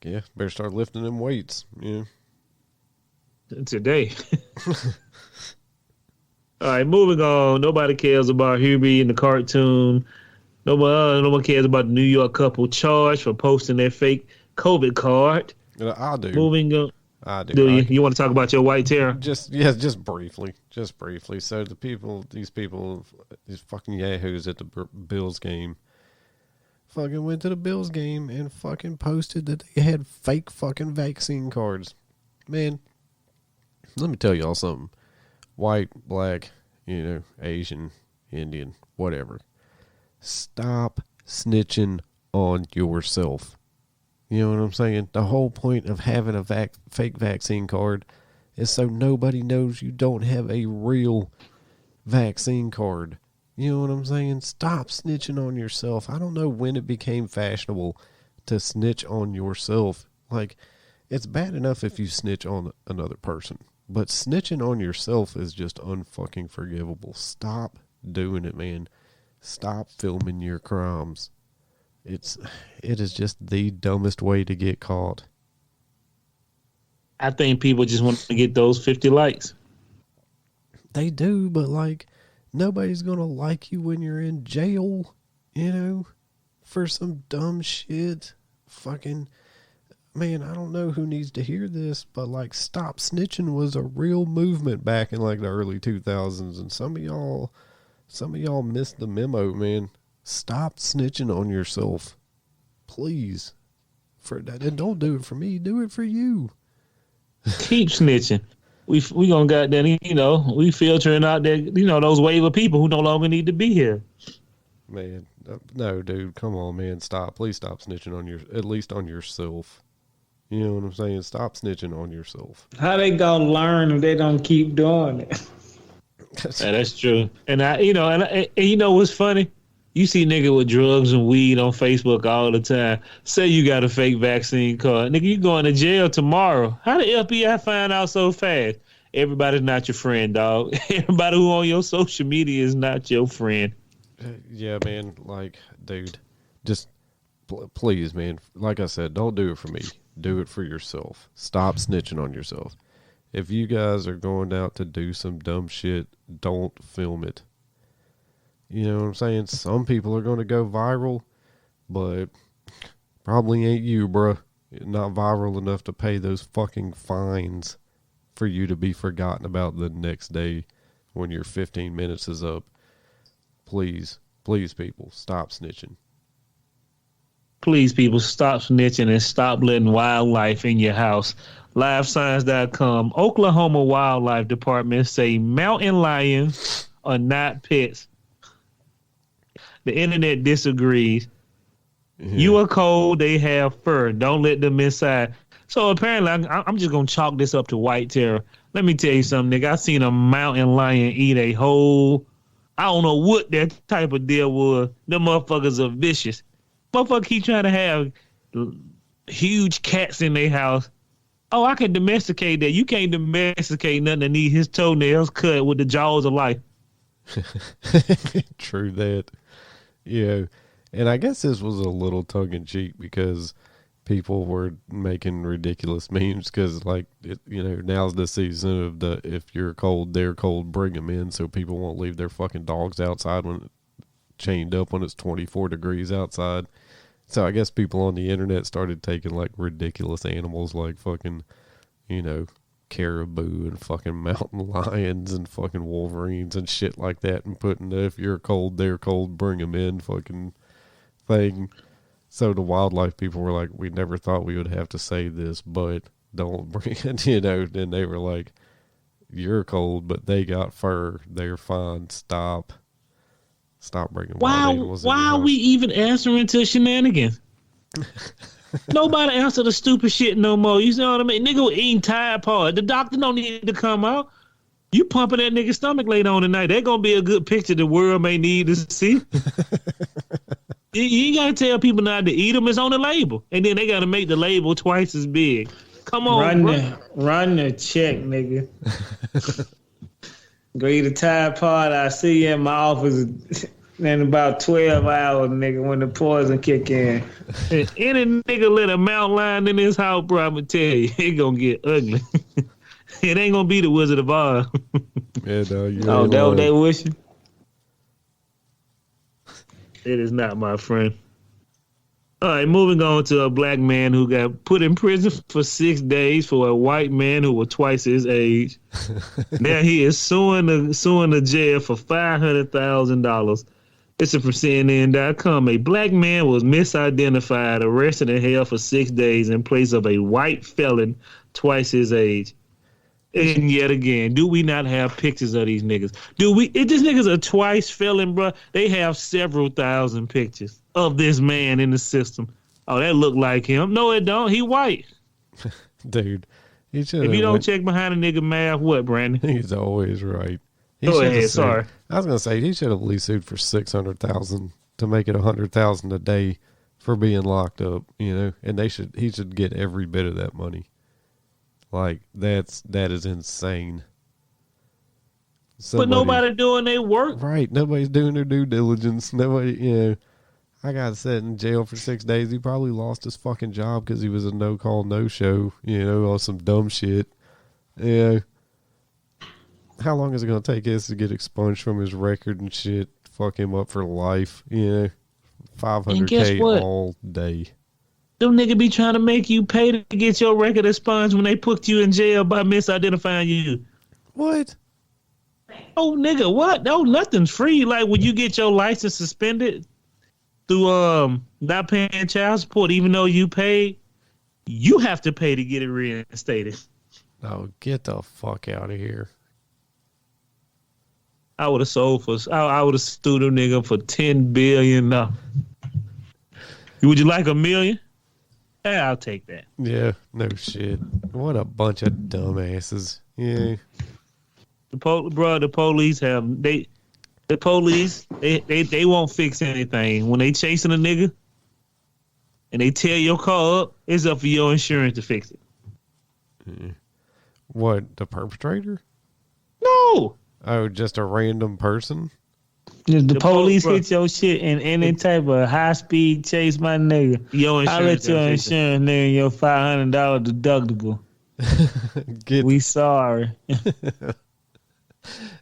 Yeah, better start lifting them weights. Yeah. Today. All right, moving on. Nobody cares about Hubie in the cartoon. No one cares about the New York couple charged for posting their fake COVID card. I do. Moving on. I do. Do you? You want to talk about your white terror? Just briefly. So these fucking yahoos at the Bills game fucking went to the Bills game and fucking posted that they had fake fucking vaccine cards. Man, let me tell y'all something. White, black, you know, Asian, Indian, whatever. Stop snitching on yourself. You know what I'm saying? The whole point of having a fake vaccine card is so nobody knows you don't have a real vaccine card. You know what I'm saying? Stop snitching on yourself. I don't know when it became fashionable to snitch on yourself. Like, it's bad enough if you snitch on another person, but snitching on yourself is just unfucking forgivable. Stop doing it, man. Stop filming your crimes. It is just the dumbest way to get caught. I think people just want to get those 50 likes. They do, but like, nobody's going to like you when you're in jail, you know, for some dumb shit. Fucking, man, I don't know who needs to hear this, but like, stop snitching was a real movement back in like the early 2000s. And some of y'all missed the memo, man. Stop snitching on yourself. Please. For that. And don't do it for me. Do it for you. Keep snitching. We gonna goddamn, you know, we filtering out that, you know, those wave of people who no longer need to be here. Man, no, dude, come on, man, stop. Please stop snitching on at least on yourself. You know what I'm saying? Stop snitching on yourself. How they gonna learn if they don't keep doing it? That's true. And you know what's funny? You see nigga with drugs and weed on Facebook all the time. Say you got a fake vaccine card. Nigga, you going to jail tomorrow. How the FBI find out so fast? Everybody's not your friend, dog. Everybody who on your social media is not your friend. Yeah, man. Like, dude, just please, man. Like I said, don't do it for me. Do it for yourself. Stop snitching on yourself. If you guys are going out to do some dumb shit, don't film it. You know what I'm saying? Some people are going to go viral, but probably ain't you, bruh. Not viral enough to pay those fucking fines for you to be forgotten about the next day when your 15 minutes is up. Please, people, stop snitching. Please, people, stop snitching and stop letting wildlife in your house. LiveScience.com. Oklahoma Wildlife Department say mountain lions are not pets. The internet disagrees. You are cold, they have fur. Don't let them inside. So apparently, I'm just going to chalk this up to white terror. Let me tell you something, nigga. I seen a mountain lion eat a whole, I don't know what that type of deal was. Them motherfuckers are vicious. Motherfuckers keep trying to have huge cats in their house. Oh, I can domesticate that. You can't domesticate nothing that need his toenails cut with the jaws of life. True that. Yeah. And I guess this was a little tongue-in-cheek because people were making ridiculous memes because, like, now's the season of the if you're cold, they're cold, bring them in, so people won't leave their fucking dogs outside when chained up when it's 24 degrees outside. So I guess people on the internet started taking, like, ridiculous animals like fucking, caribou and fucking mountain lions and fucking wolverines and shit like that and putting the if you're cold, they're cold, bring them in fucking thing. So the wildlife people were like, we never thought we would have to say this, but don't bring it, Then they were like, you're cold, but they got fur. They're fine. Stop bringing wild animals in your house. Why are we even answering to shenanigans? Nobody answer the stupid shit no more. You know what I mean? Nigga eating Tide Pod. The doctor don't need to come out. You pumping that nigga's stomach later on tonight. That's going to be a good picture the world may need to see. You ain't got to tell people not to eat them. It's on the label. And then they got to make the label twice as big. Come on, run the check, nigga. Go eat a Tide Pod. I see you in my office in about 12 hours, nigga, when the poison kick in. Any nigga let a mountain lion in his house, bro, I'm going to tell you, it going to get ugly. It ain't going to be the Wizard of Oz. Yeah, no, that what they wishing? It is not, my friend. All right, moving on to a black man who got put in prison for 6 days for a white man who was twice his age. Now he is suing the jail for $500,000. This is from CNN.com. A black man was misidentified, arrested, and held for 6 days in place of a white felon twice his age. And yet again, do we not have pictures of these niggas? If this nigga's a twice felon, bro, they have several thousand pictures of this man in the system. Oh, that look like him. No, it don't. He white. Dude. If you don't check behind a nigga math, what, Brandon? He's always right. Go ahead, sorry. I was going to say, he should have at least sued for $600,000 to make it $100,000 a day for being locked up, and he should get every bit of that money. Like, that is insane. But nobody doing their work. Right. Nobody's doing their due diligence. Nobody, I got set in jail for 6 days. He probably lost his fucking job because he was a no-call, no-show, on some dumb shit. Yeah. How long is it going to take us to get expunged from his record and shit? Fuck him up for life. $500K all day. Them niggas be trying to make you pay to get your record expunged when they put you in jail by misidentifying you. What? Oh, nigga, what? No, nothing's free. Like, when you get your license suspended through not paying child support, even though you paid, you have to pay to get it reinstated. Oh, get the fuck out of here. I would have sued them nigga for $10 billion. Would you like $1 million? Yeah, I'll take that. Yeah, no shit. What a bunch of dumbasses. Yeah. The police they won't fix anything. When they chasing a nigga and they tear your car up, it's up for your insurance to fix it. What, the perpetrator? No. Oh, just a random person? If the police hit your shit in any type of high-speed chase, my nigga, I'll let your insurance nigga your $500 deductible. We sorry.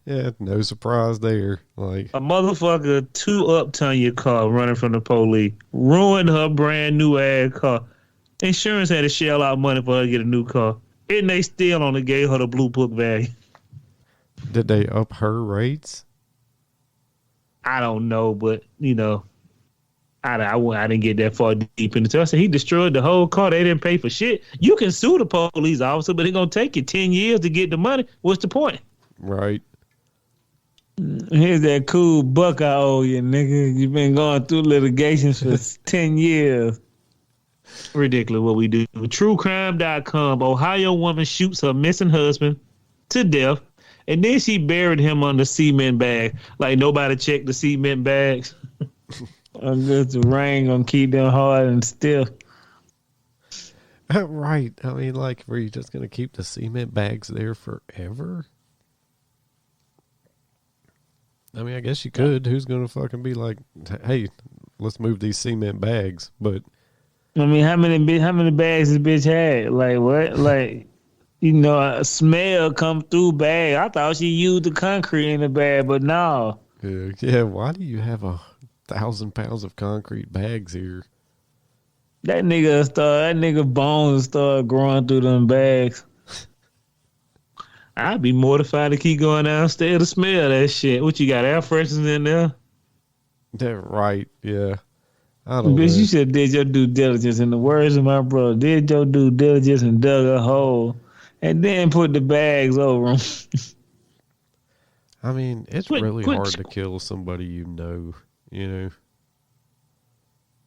Yeah, no surprise there. Like, a motherfucker 2-up Tanya car running from the police, ruined her brand new ass car. Insurance had to shell out money for her to get a new car, and they still only gave her the blue book value. Did they up her rates? I don't know, but I didn't get that far deep into it. I said he destroyed the whole car. They didn't pay for shit. You can sue the police officer, but it's gonna take you 10 years to get the money. What's the point? Right. Here's that cool buck I owe you, nigga. You've been going through litigations for 10 years. Ridiculous what we do. TrueCrime.com. Ohio woman shoots her missing husband to death, and then she buried him under cement bag. Like nobody checked the cement bags. I guess the rain gonna keep them hard and stiff. Right. I mean, like, were you just gonna keep the cement bags there forever? I mean, I guess you could. Who's gonna fucking be like, hey, let's move these cement bags? But I mean, how many bags this bitch had? Like what? Like, you know, a smell come through bag. I thought she used the concrete in the bag, but no. Yeah. Why do you have 1,000 pounds of concrete bags here? That nigga bones start growing through them bags. I'd be mortified to keep going downstairs to smell that shit. What you got, air fresheners in there? That right, yeah. I don't know. Bitch, you should have did your due diligence. In the words of my brother, did your due diligence and dug a hole, and then put the bags over them. I mean, it's really hard to kill somebody you know.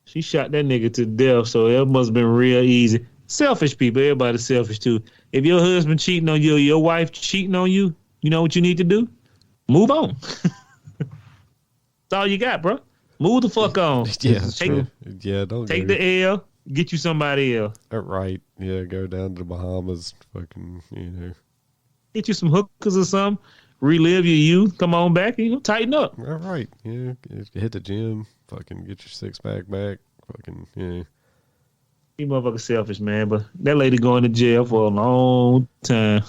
She shot that nigga to death, so it must have been real easy. Selfish people, everybody's selfish too. If your husband cheating on you, or your wife cheating on you, you know what you need to do? Move on. That's all you got, bro. Move the fuck on. Yeah, that's true. Yeah, don't take the L. Get you somebody else. Right. Yeah, go down to the Bahamas. Fucking, Get you some hookers or something. Relive your youth. Come on back and tighten up. All right. Yeah, hit the gym. Fucking get your 6-pack back. Fucking, yeah. You motherfuckers selfish, man. But that lady going to jail for a long time.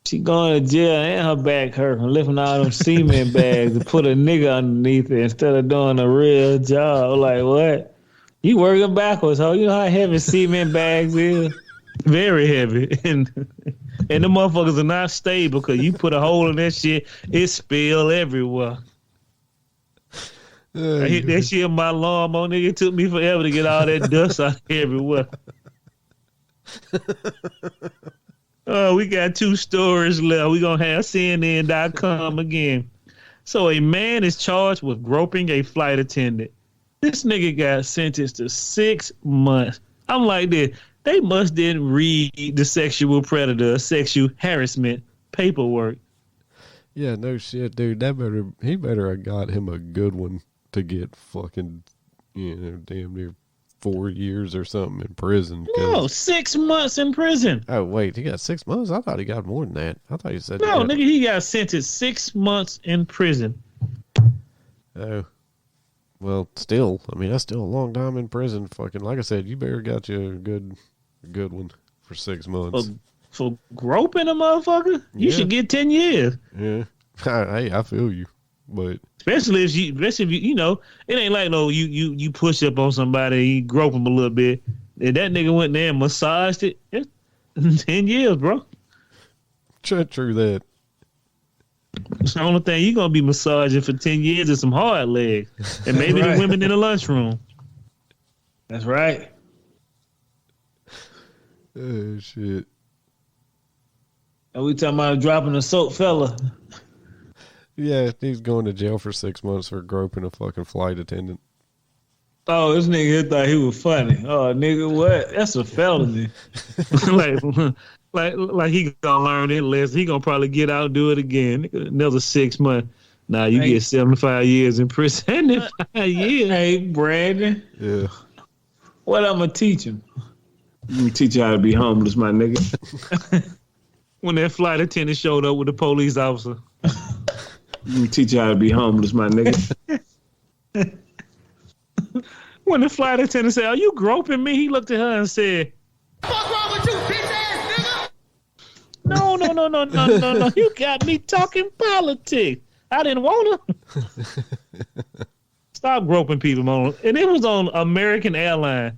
She going to jail and her back hurt from lifting all them cement bags to put a nigga underneath it instead of doing a real job. Like, what? You working backwards, ho. You know how heavy cement bags is? Very heavy. And the motherfuckers are not stable because you put a hole in that shit, it spill everywhere. I hit that shit in my lawnmower, nigga. It took me forever to get all that dust out everywhere. Oh, we got 2 stories left. We're going to have CNN.com again. So a man is charged with groping a flight attendant. This nigga got sentenced to 6 months. I'm like this. They must didn't read the sexual predator, sexual harassment paperwork. Yeah, no shit, dude. He better have got him a good one to get fucking, damn near 4 years or something in prison. No, 6 months in prison. Oh, wait, he got 6 months? I thought he got more than that. I thought you said... No, nigga, he got sentenced 6 months in prison. Oh. Well, still, I mean, that's still a long time in prison. Fucking, like I said, you better got you a good one for 6 months. For groping a motherfucker? You should get 10 years. Yeah. Hey, I feel you. But especially if you, it ain't like you push up on somebody, you grope them a little bit. If that nigga went there and massaged it, 10 years, bro. True that. The only thing you gonna be massaging for 10 years is some hard legs, and maybe the women in the lunchroom. That's right. Oh shit. Are we talking about dropping a soap fella? Yeah, he's going to jail for 6 months for groping a fucking flight attendant. Oh, this nigga here thought he was funny. Oh, nigga, what? That's a felony. like he gonna learn it lesson. He gonna probably get out and do it again. Another 6 months. Nah, you get 75 years in prison. 75 years. Hey, Brandon. Yeah. What I'm gonna teach him? I'm gonna teach you how to be homeless, my nigga. When that flight attendant showed up with the police officer. Let me teach you how to be homeless, my nigga. When the flight attendant said, "Are you groping me?" He looked at her and said, "What's wrong with you, bitch ass nigga?" No. You got me talking politics. I didn't want to. Stop groping people on. And it was on American Airlines.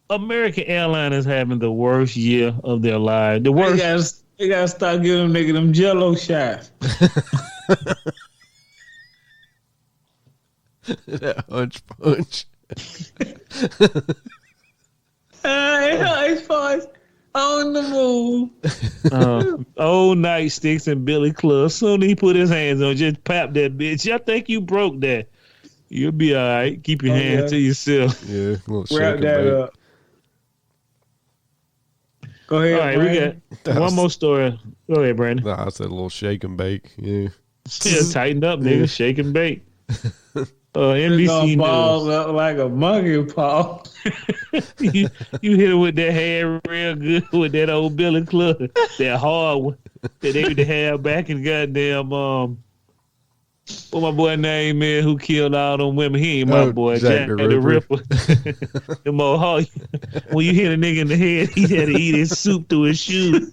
American Airlines is having the worst year of their life. The worst. They gotta stop giving them nigga them Jello shots. That hunch punch. As far as On the move. Old nightsticks and Billy Club. Soon he put his hands on, just pap that bitch. I think you broke that. You'll be all right. Keep your hands to yourself. Yeah, a little Wrap that up. Go ahead. All right, Brandon. we got one more story. Go ahead, Brandon. Nah, I said a little shake and bake. Yeah. Yeah, tighten up, nigga. Shake and bake. NBC balls News. up like a monkey paw. you hit it with that hand real good with that old Billy Club, that hard one that they used to have back in goddamn what my boy name is who killed all them women. He ain't my boy, Jack the Ripper. Them old hard. When you hit a nigga in the head, he had to eat his soup through his shoes.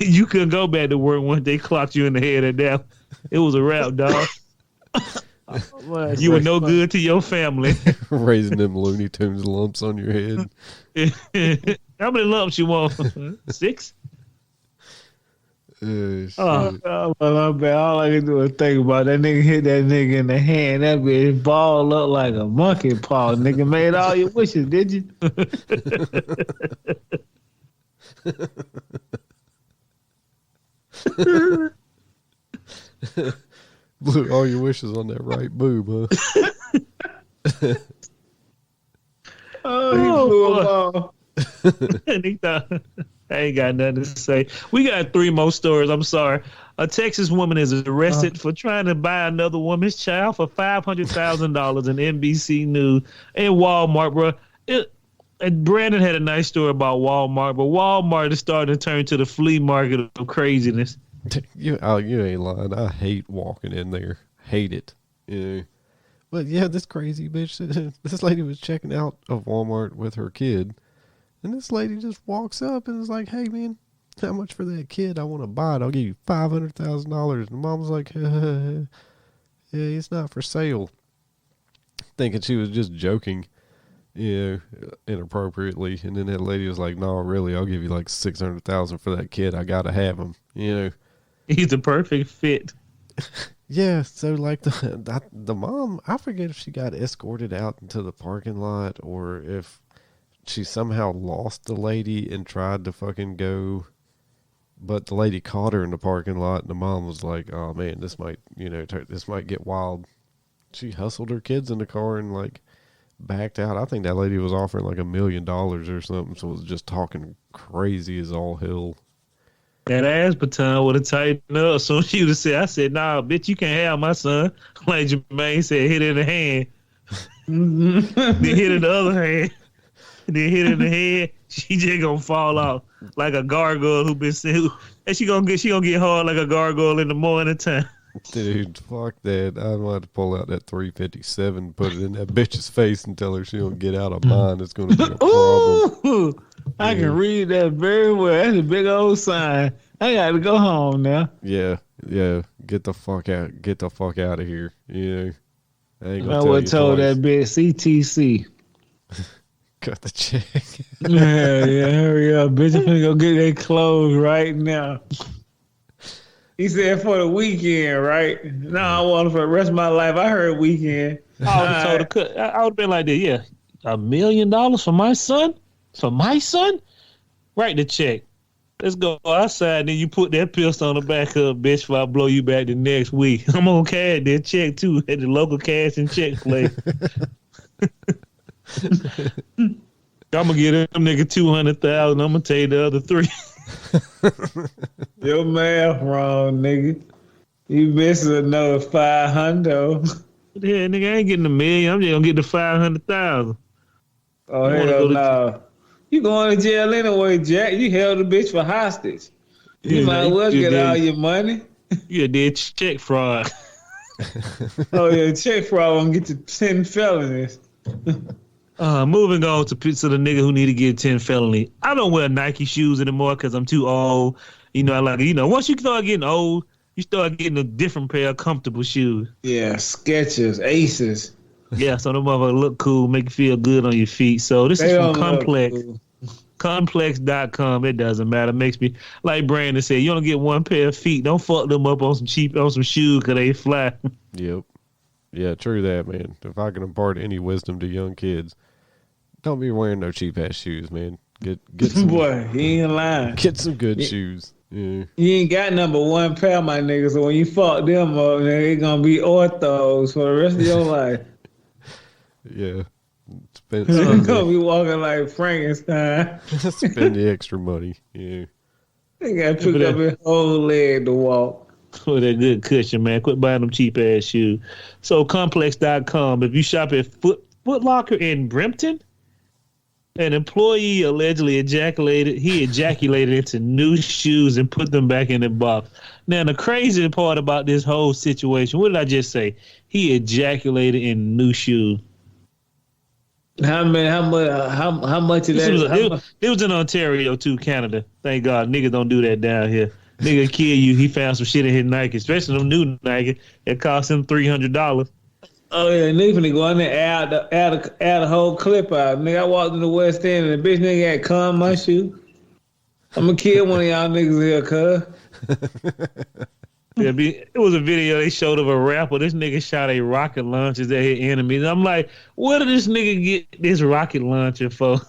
You couldn't go back to work once they clocked you in the head at that. It was a wrap, dog. You were no good to your family. Raising them Looney Tunes lumps on your head. How many lumps you want? 6? All I can do is think about that nigga hit that nigga in the hand. That bitch ball up like a monkey paw. Nigga made all your wishes, did you? Blew all your wishes on that right boob, huh? He blew them all. I ain't got nothing to say. We got 3 more stories. I'm sorry. A Texas woman is arrested for trying to buy another woman's child for $500,000 in NBC News and Walmart, bro. And Brandon had a nice story about Walmart, but Walmart is starting to turn to the flea market of craziness. You ain't lying. I hate walking in there. Hate it. Yeah. But yeah, this crazy bitch. This lady was checking out of Walmart with her kid, and this lady just walks up and is like, "Hey man, how much for that kid? I want to buy it. I'll give you $500,000." And the mom was like, "Yeah, it's not for sale," thinking she was just joking, inappropriately. And then that lady was like, "No, really, I'll give you like $600,000 for that kid. I gotta have him." He's the perfect fit. Yeah, so like the mom, I forget if she got escorted out into the parking lot or if she somehow lost the lady and tried to fucking go, but the lady caught her in the parking lot and the mom was like, "Oh man, this might get wild." She hustled her kids in the car and like backed out. I think that lady was offering like $1 million or something, so it was just talking crazy as all hell. That ass baton would have tightened up. So she would have said, "I said, nah, bitch, you can't have my son." Like Jermaine said, hit it in the hand. Then hit it in the other hand. Then hit it in the head. She just gonna fall off like a gargoyle who been sent. And she gonna get hard like a gargoyle in the morning time. Dude, fuck that. I'm going to have to pull out that 357, put it in that bitch's face and tell her she don't get out of mine. It's going to be a problem. Ooh, I can read that very well. That's a big old sign. I got to go home now. Yeah. Get the fuck out. Get the fuck out of here. Yeah. I ain't gonna I tell would you told twice. that bitch CTC. Cut the check. Yeah, hurry up, bitch. I'm gonna go get their clothes right now. He said for the weekend, right? No, I want it for the rest of my life. I heard weekend. I would have been like that. Yeah, $1 million for my son? For my son? Write the check. Let's go outside. Then you put that pistol on the back of bitch before I blow you back the next week. I'm gonna cash that check too at the local cash and check place. I'm gonna get them nigga 200,000. I'm gonna take the other 3. Your math wrong, nigga. You missing another 500. Yeah, nigga, I ain't getting $1 million. I'm just gonna get the 500,000. Oh hell no! You going to jail anyway, Jack? You held the bitch for hostage. You might as well get all your money. You did check fraud. Oh yeah, check fraud. I'm gonna get to 10 felonies. Moving on to the nigga who need to get 10 felony. I don't wear Nike shoes anymore because I'm too old. Once you start getting old, you start getting a different pair of comfortable shoes. Yeah, Skechers, Aces. Yeah, so them motherfuckers look cool, make you feel good on your feet. So this is from Complex. Cool. Complex.com. It doesn't matter. Makes me, like Brandon said, you only get one pair of feet. Don't fuck them up on some shoes because they fly. Yep. Yeah, true that, man. If I can impart any wisdom to young kids, Don't be wearing no cheap ass shoes, man. Get some boy. He ain't lying. Get some good shoes. Yeah. You ain't got number one pair, my nigga. So when you fuck them up, nigga, it's gonna be orthos for the rest of your life. Yeah. You're gonna be walking like Frankenstein. Spend the extra money. Yeah. They gotta pick up his whole leg to walk. For that good cushion, man. Quit buying them cheap ass shoes. So complex.com, if you shop at Foot Locker in Brimpton, an employee allegedly ejaculated into new shoes and put them back in the box. Now, the crazy part about this whole situation, what did I just say? He ejaculated in new shoes. How much of that? It was in Ontario too, Canada. Thank God, niggas don't do that down here. Nigga kill you. He found some shit in his Nike, especially them new Nike. It cost him $300. Oh yeah, nigga finna go in there add a whole clip out. Nigga, I walked in the West End and the bitch nigga had cum in my shoe. I'm gonna kill one of y'all niggas here, cuz. Yeah, it was a video they showed of a rapper. This nigga shot a rocket launcher at his enemies. I'm like, where did this nigga get this rocket launcher from?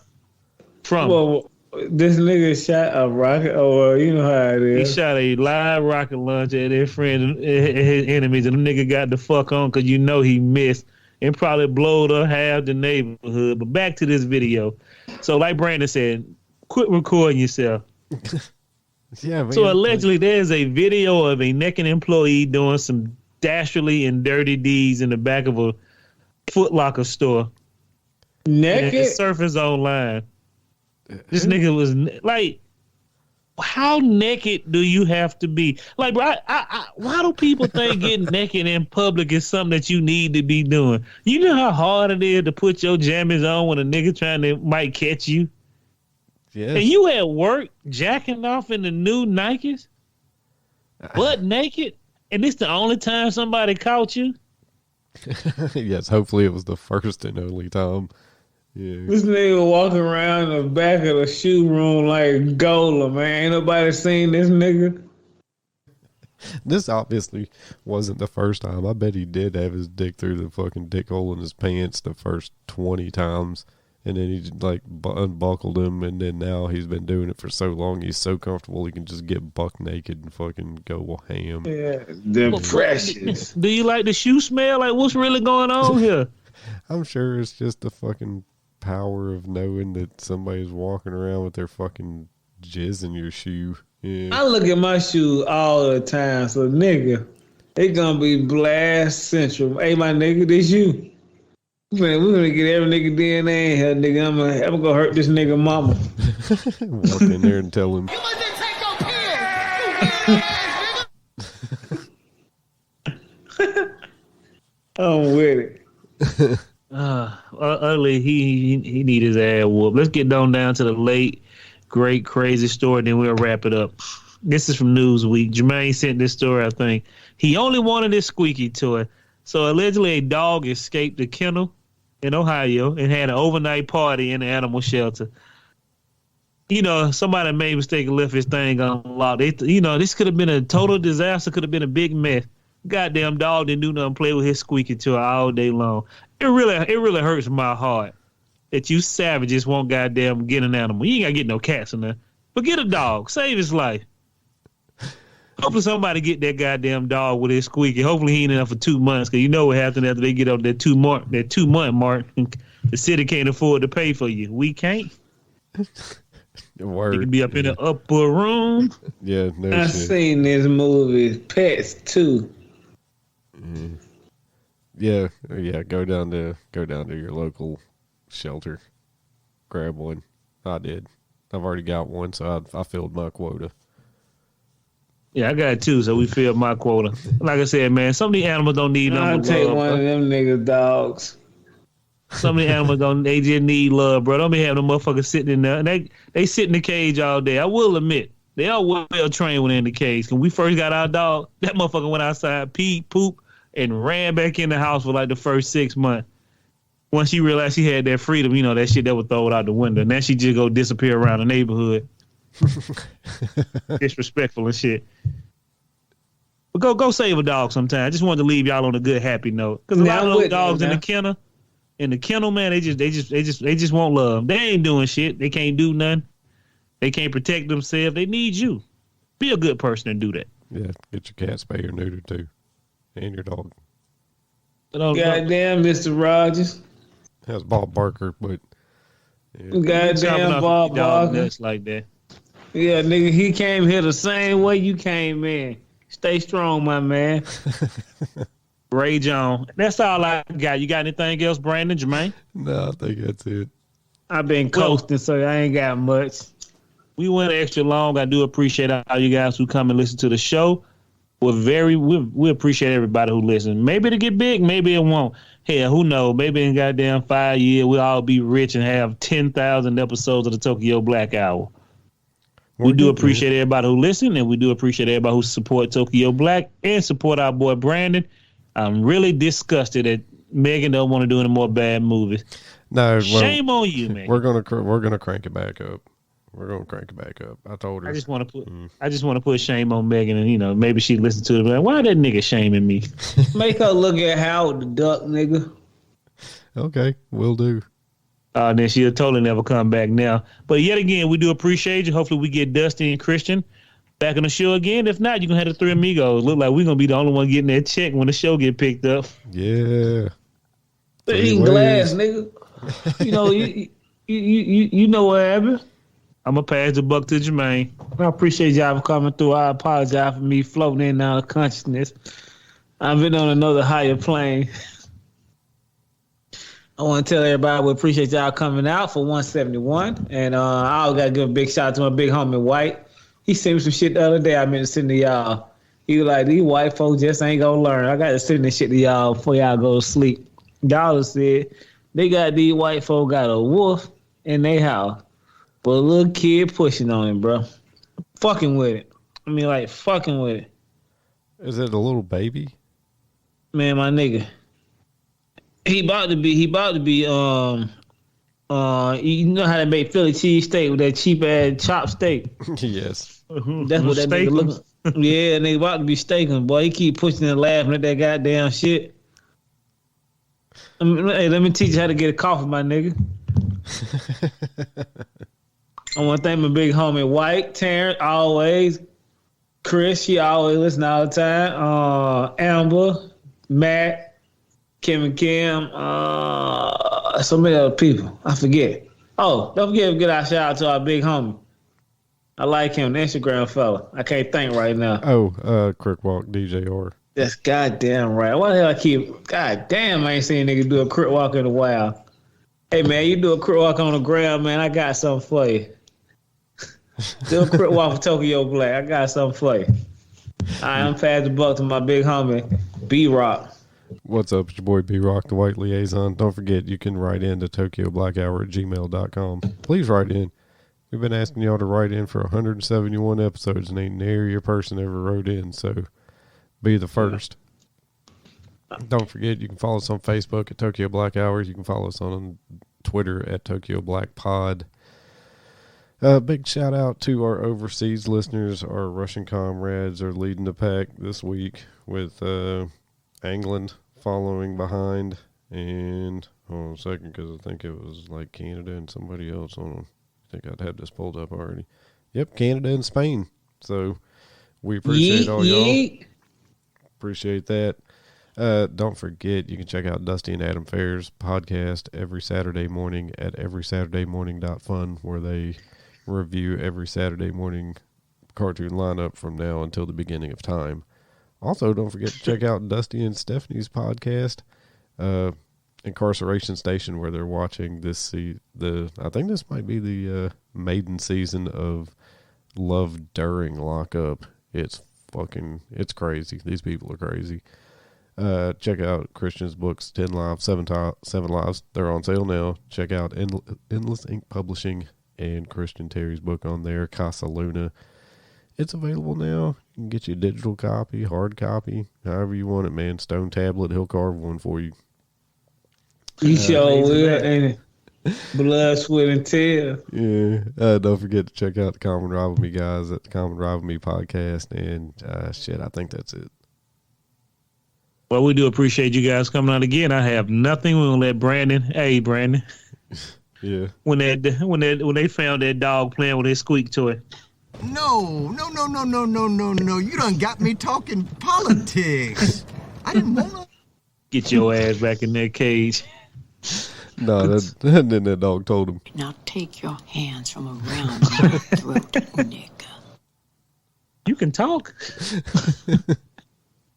Well, this nigga shot a rocket, or you know how it is. He shot a live rocket launcher at his friend, his enemies, and the nigga got the fuck on because you know he missed and probably blowed up half the neighborhood. But back to this video. So like Brandon said, quit recording yourself. Yeah, man. So allegedly there's a video of a naked employee doing some dastardly and dirty deeds in the back of a Foot Locker store. Naked? It surfaced online. This nigga was like, how naked do you have to be? Like, bro, why do people think getting naked in public is something that you need to be doing? You know how hard it is to put your jammies on when a nigga might catch you? Yes. And you at work jacking off in the new Nikes, butt naked, and this the only time somebody caught you? Yes, hopefully it was the first and only time. Yeah. This nigga walking around the back of the shoe room like Gola, man. Ain't nobody seen this nigga. This obviously wasn't the first time. I bet he did have his dick through the fucking dick hole in his pants the first 20 times. And then he like unbuckled him, and then now he's been doing it for so long, he's so comfortable he can just get buck naked and fucking go ham. Yeah, they're precious. Do you like the shoe smell? Like, what's really going on here? I'm sure it's just the fucking power of knowing that somebody's walking around with their fucking jizz in your shoe. Yeah. I look at my shoe all the time, so nigga, it gonna be blast central. Hey, my nigga, this you. We're gonna get every nigga DNA in here, nigga. I'm gonna go hurt this nigga mama. Walk in there and tell him. You must didn't take your pills. I'm with it. Ugly, he need his ass whooped. Let's get down to the late, great, crazy story, then we'll wrap it up. This is from Newsweek. Jermaine sent this story, I think. He only wanted this squeaky toy. So allegedly a dog escaped the kennel in Ohio and had an overnight party in the animal shelter. You know, somebody made a mistake and left his thing unlocked. This could have been a total disaster, could have been a big mess. Goddamn dog didn't do nothing, play with his squeaky toy all day long. It really hurts my heart that you savages won't goddamn get an animal. You ain't got to get no cats in there. But get a dog. Save his life. Hopefully somebody get that goddamn dog with his squeaky. Hopefully he ain't enough for 2 months, because you know what happens after they get up that 2 month mark. The city can't afford to pay for you. We can't. Word. You can be up in the upper room. Yeah, no I shit. seen this movie, Pets 2. Yeah. Go down to your local shelter, grab one. I did. I've already got one, so I filled my quota. Yeah, I got two, so we filled my quota. Like I said, man, some of these animals don't need no I'll take one of them nigga dogs. Some of the animals they just need love, bro. Don't be having them motherfuckers sitting in there. And they sit in the cage all day. I will admit, they are well trained when they're in the cage. When we first got our dog, that motherfucker went outside, peed, poop, and ran back in the house for like the first 6 months. Once she realized she had that freedom, you know, that shit that would throw it out the window. Now she just go disappear around the neighborhood. Disrespectful and shit. But go save a dog sometime. I just wanted to leave y'all on a good, happy note. Because a lot of those dogs in the kennel, and the kennel, man, they just want love. They ain't doing shit. They can't do nothing. They can't protect themselves. They need you. Be a good person and do that. Yeah, get your cat spayed or neutered too, and your dog. Goddamn, Mr. Rogers. That's Bob Barker, but yeah. Goddamn Bob Barker. Like that. Yeah, nigga, he came here the same way you came in. Stay strong, my man. Rage on. That's all I got. You got anything else, Brandon, Jermaine? No, I think that's it. I've been coasting, so I ain't got much. We went extra long. I do appreciate all you guys who come and listen to the show. We appreciate everybody who listens. Maybe it'll get big, maybe it won't. Hell, who knows? Maybe in goddamn 5 years we'll all be rich and have 10,000 episodes of the Tokyo Black Hour. We do appreciate everybody who listen, and we do appreciate everybody who support Tokyo Black and support our boy Brandon. I'm really disgusted that Megan don't want to do any more bad movies. No, shame on you, man. We're gonna crank it back up. We're gonna crank it back up. I told her. I just want to put shame on Megan, and maybe she listen to it. Like, why that nigga shaming me? Make her look at Howard the Duck, nigga. Okay, will do. Then she'll totally never come back now. But yet again, we do appreciate you. Hopefully, we get Dusty and Christian back on the show again. If not, you're gonna have the three amigos. Look like we're gonna be the only one getting that check when the show get picked up. Yeah. They're eating glass, nigga. You know, you know what happened. I'm going to pass the buck to Jermaine. I appreciate y'all for coming through. I apologize for me floating in and out of consciousness. I've been on another higher plane. I want to tell everybody we appreciate y'all coming out for 171. And I got to give a big shout out to my big homie, White. He sent me some shit the other day I meant to send to y'all. He was like, these white folks just ain't going to learn. I got to send this shit to y'all before y'all go to sleep. Y'all said they got these white folks got a wolf in their house. But a little kid pushing on him, bro. Fucking with it. I mean, like, fucking with it. Is it a little baby? Man, my nigga. He about to be, you know how they make Philly cheesesteak with that cheap ass chopped steak? Yes. That's what that nigga looking. Yeah, nigga about to be steaking, boy. He keep pushing and laughing at that goddamn shit. Hey, let me teach you how to get a coffee, my nigga. I want to thank my big homie White, Terrence, always. Chris, she always listen all the time. Amber, Matt, Kim and Kim, so many other people. I forget. Oh, don't forget to get our shout out to our big homie. I like him, the Instagram fella. I can't think right now. Oh, Crickwalk DJR. That's goddamn right. Why the hell I keep... Goddamn, I ain't seen a nigga do a crit walk in a while. Hey, man, you do a crit walk on the ground, man, I got something for you. Do a crit walk for Tokyo Black. I got something for you. I'm passing the buck to my big homie, B-Rock. What's up? It's your boy B-Rock, the White Liaison. Don't forget, you can write in to TokyoBlackHour@gmail.com. Please write in. We've been asking y'all to write in for 171 episodes, and ain't nary a person ever wrote in, so be the first. Don't forget, you can follow us on Facebook at Tokyo Black Hours. You can follow us on Twitter at Tokyo Black Pod. Big shout out to our overseas listeners. Our Russian comrades are leading the pack this week with England following behind. And hold on a second, because I think it was like Canada and somebody else. Hold on. I think I'd have this pulled up already. Yep, Canada and Spain. So we appreciate all y'all. Appreciate that. Don't forget, you can check out Dusty and Adam Fair's podcast every Saturday morning at everysaturdaymorning.fun, where they review every Saturday morning cartoon lineup from now until the beginning of time. Also, don't forget to check out Dusty and Stephanie's podcast, Incarceration Station, where they're watching I think this might be the maiden season of Love During Lockup. It's crazy. These people are crazy. Check out Christian's books, 10 Lives, 7 Lives. They're on sale now. Check out Endless Ink Publishing and Christian Terry's book on there, Casa Luna. It's available now. You can get you a digital copy, hard copy, however you want it, man. Stone tablet, he'll carve one for you. You sure will, ain't it? Blood, sweat, and tears. Yeah. Don't forget to check out the Common Rivalry guys at the Common Rivalry podcast. And I think that's it. Well, we do appreciate you guys coming on again. I have nothing. We're gonna let Brandon. Hey, Brandon. Yeah. When they found that dog playing with his squeak toy. No. You done got me talking politics. I didn't want to. Get your ass back in that cage. No, then that dog told him. Now take your hands from around my throat, nigga. You can talk.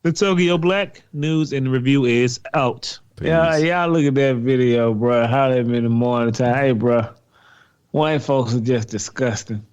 The Tokyo Black news and review is out. Yeah, y'all look at that video, bro. How they been in the morning time. Hey, bro, white folks are just disgusting.